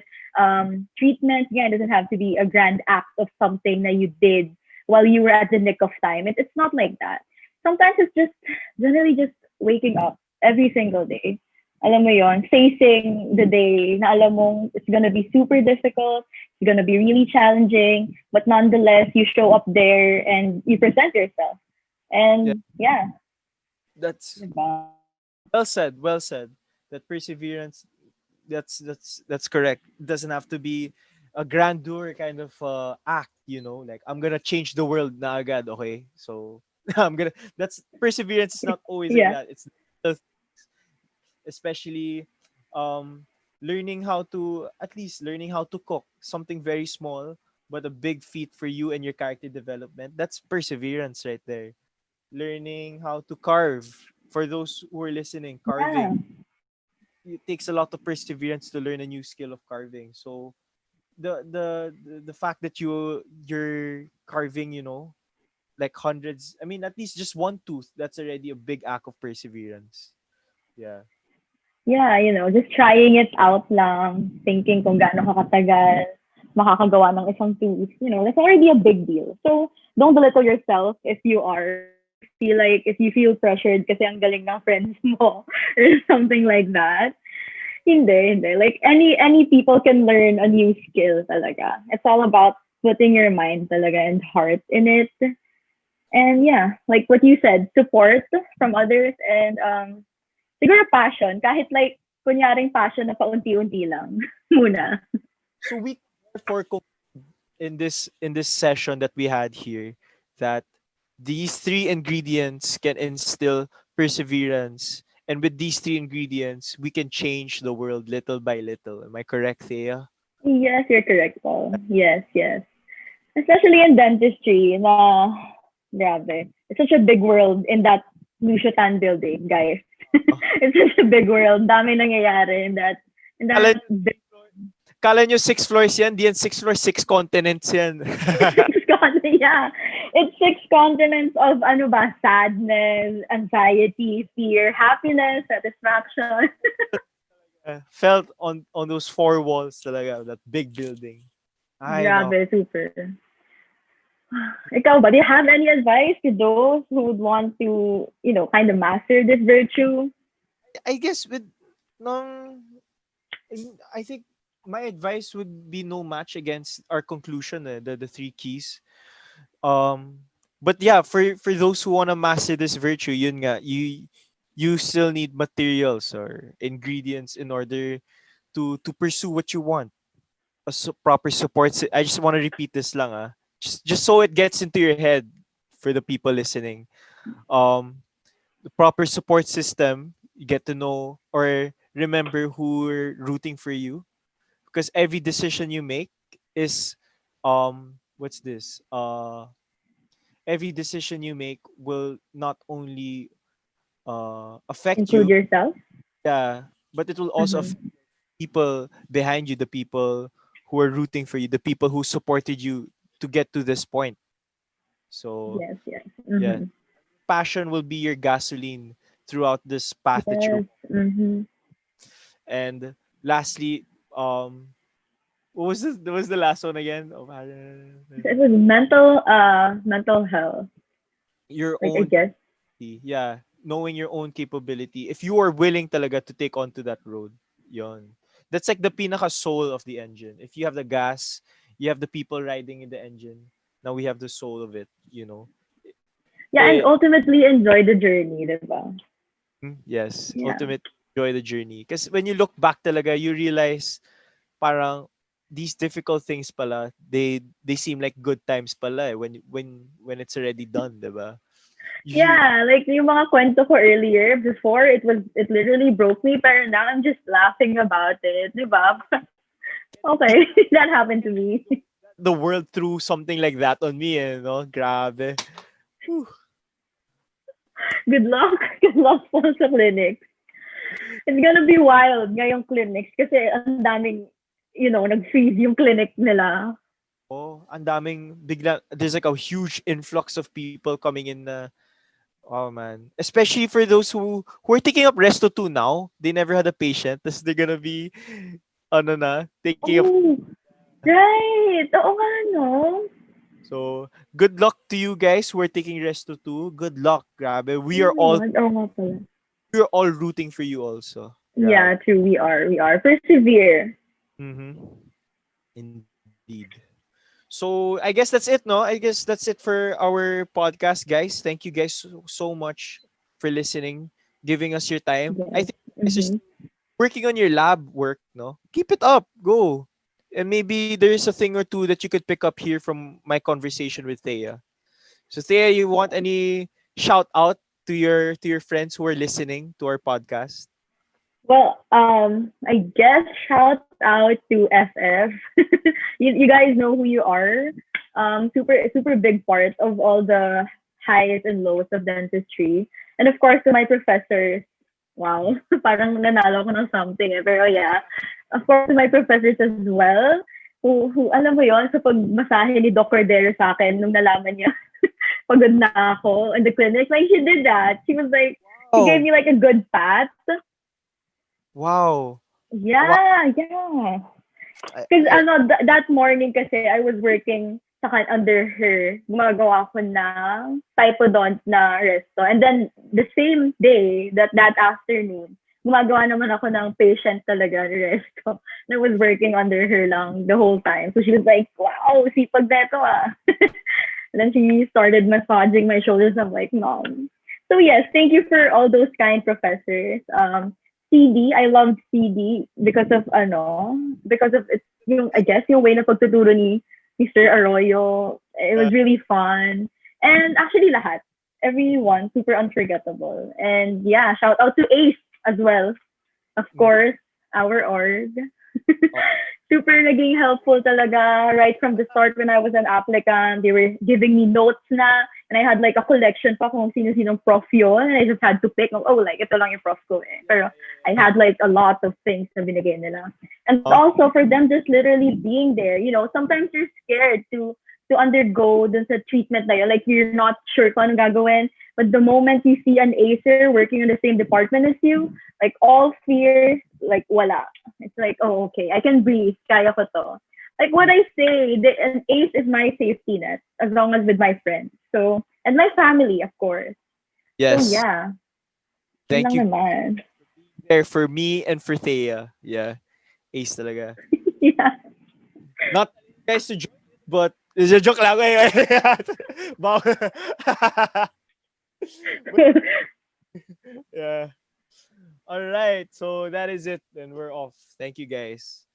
treatment. Yeah, it doesn't have to be a grand act of something that you did while you were at the nick of time. It's not like that. Sometimes it's just generally just waking up every single day. Alam mo yon, facing the day na alam mong it's gonna be super difficult, it's gonna be really challenging, but nonetheless, you show up there and you present yourself. yeah, And yeah, that's diba? well said. Well said. That perseverance. That's correct. It doesn't have to be a grandeur kind of act. Like I'm gonna change the world na agad. Okay, so I'm gonna. That's perseverance is not always like Yeah. that. It's especially um learning how to at least learning how to cook something very small but a big feat for you and your character development. That's perseverance right there. Learning how to carve, for those who are listening, Yeah. carving, it takes a lot of perseverance to learn a new skill of carving. So the fact that you're carving, like hundreds, I mean, at least just one tooth, that's already a big act of perseverance. Yeah. Yeah, just trying it out lang, thinking kung gaano ka katagal, makakagawa ng isang tooth, that's already a big deal. So, don't belittle yourself if you are, if you feel pressured kasi ang galing ng friends mo or something like that. Hindi. Like, any people can learn a new skill talaga. It's all about putting your mind talaga and heart in it. And yeah, like what you said, support from others and siguro passion, kahit like, kunyaring passion na paunti-unti lang muna. So we therefore in this session that we had here that these three ingredients can instill perseverance, and with these three ingredients we can change the world little by little. Am I correct, Thea? Yes, you're correct, Paul. Yes, yes. Especially in dentistry, na, grabe. It's such a big world in that Luciatan building, guys. Oh. It's such a big world. Dami nangyayari in Kala, that big kala nyo 6 floors yan, di yan 6 floors, 6 continents yan. six continents. Yeah. It's six continents of ano ba, sadness, anxiety, fear, happiness, satisfaction. Felt on those four walls talaga, that big building. I know. Grabe, super. Ikaw ba, do you have any advice to those who would want to, kind of master this virtue? I guess with nung I think my advice would be no match against our conclusion, the three keys. Um, but yeah, for those who wanna master this virtue, yun nga, you still need materials or ingredients in order to pursue what you want. Proper support. I just want to repeat this lang just so it gets into your head for the people listening. Um, the proper support system. You get to know or remember who are rooting for you, because every decision you make is what's this every decision you make will not only affect Include you, yourself. yeah, but it will also affect Mm-hmm. people behind you, the people who are rooting for you, the people who supported you to get to this point. So Yes, yes. yeah, Mm-hmm. passion will be your gasoline throughout this path that you're. Yes. Mm-hmm. And lastly, what was the last one again? Oh, It was mental health, your like I own, guess. yeah, knowing your own capability. If you are willing talaga to take onto that road, yon. That's like the pinaka soul of the engine. If you have the gas, you have the people riding in the engine. Now we have the soul of it. Yeah, and Eh, ultimately enjoy the journey, diba? yes, Yeah. ultimate enjoy the journey. Because when you look back talaga, you realize parang these difficult things pala, they seem like good times pala when it's already done, diba? You Yeah, like yung mga kwento ko earlier, before it literally broke me, pero now I'm just laughing about it, diba? Okay, that happened to me. the world threw something like that on me, grabe. Whew. Good luck. Good luck po sa clinics. It's gonna be wild ngayong clinics kasi ang daming, nag-freeze yung clinic nila. Oh, ang daming bigla, there's like a huge influx of people coming in na, oh man. Especially for those who are taking up Resto 2 now, they never had a patient, tas they're gonna be ano na, taking up. Oh, right. Oo nga, no? So, good luck to you guys who are taking Resto 2. Good luck, grabe. Oh my God. Oo nga pala. We're all rooting for you also. Grabe. Yeah, true. We are. We are. Persevere. Mm-hmm. Indeed. So I guess that's it, no? I guess that's it for our podcast, guys. Thank you guys so much for listening, giving us your time. I Yes. think you guys are Mm-hmm. working on your lab work, no? Keep it up. Go. And maybe there's a thing or two that you could pick up here from my conversation with Thea. So Thea, you want any shout out to your friends who are listening to our podcast? Well, I guess shout out to FF. You guys know who you are. Super big part of all the highs and lows of dentistry. And of course, to my professors. Wow, parang nanalo ko ng something eh. Pero yeah, of course, to my professors as well. Who alam mo yon sa pagmasahe ni Dr. Dere sa akin nung nalaman niya pagod na ako in the clinic. Like, she did that. She was like, she gave Oh, me like a good pat. wow. Wow. Yeah, yeah. I, Because I, that morning kasi I was working under her. Gumagawa ko ng typodont na resto. And then the same day, that afternoon, gumagawa naman ako ng patient talaga na resto. And I was working under her lang the whole time. So she was like, wow, sipag na ito ah. And then she started massaging my shoulders. I'm like, mom. So yes, thank you for all those kind professors. CD, I loved CD because of its yung I guess yung way na pagtuturo ni Mr. Arroyo. It was really fun. And actually lahat, everyone super unforgettable. And yeah, shout out to Ace as well. Of course, our org. Super naging helpful talaga right from the start when I was an applicant. They were giving me notes na, and I had like a collection pa kung sino-sinong prof yun. And I just had to pick, like, ito lang yung prof ko eh. Pero I had like a lot of things na binigay nila. And also for them just literally being there, sometimes you're scared to undergo dun sa treatment na yun. Like, you're not sure kung anong gagawin. But the moment you see an acer working in the same department as you, like, all fears, like, wala. It's like, oh, okay, I can breathe. Kaya ko to. Like what I say, an ace is my safety net as long as with my friends. So, and my family, of course. So, yes. yeah. Yun Thank lang you naman. there for me and for Thea. Yeah. Ace talaga. Yeah. Not guys to joke, but it's a joke lang. But- yeah. All right. So that is it. And we're off. Thank you guys.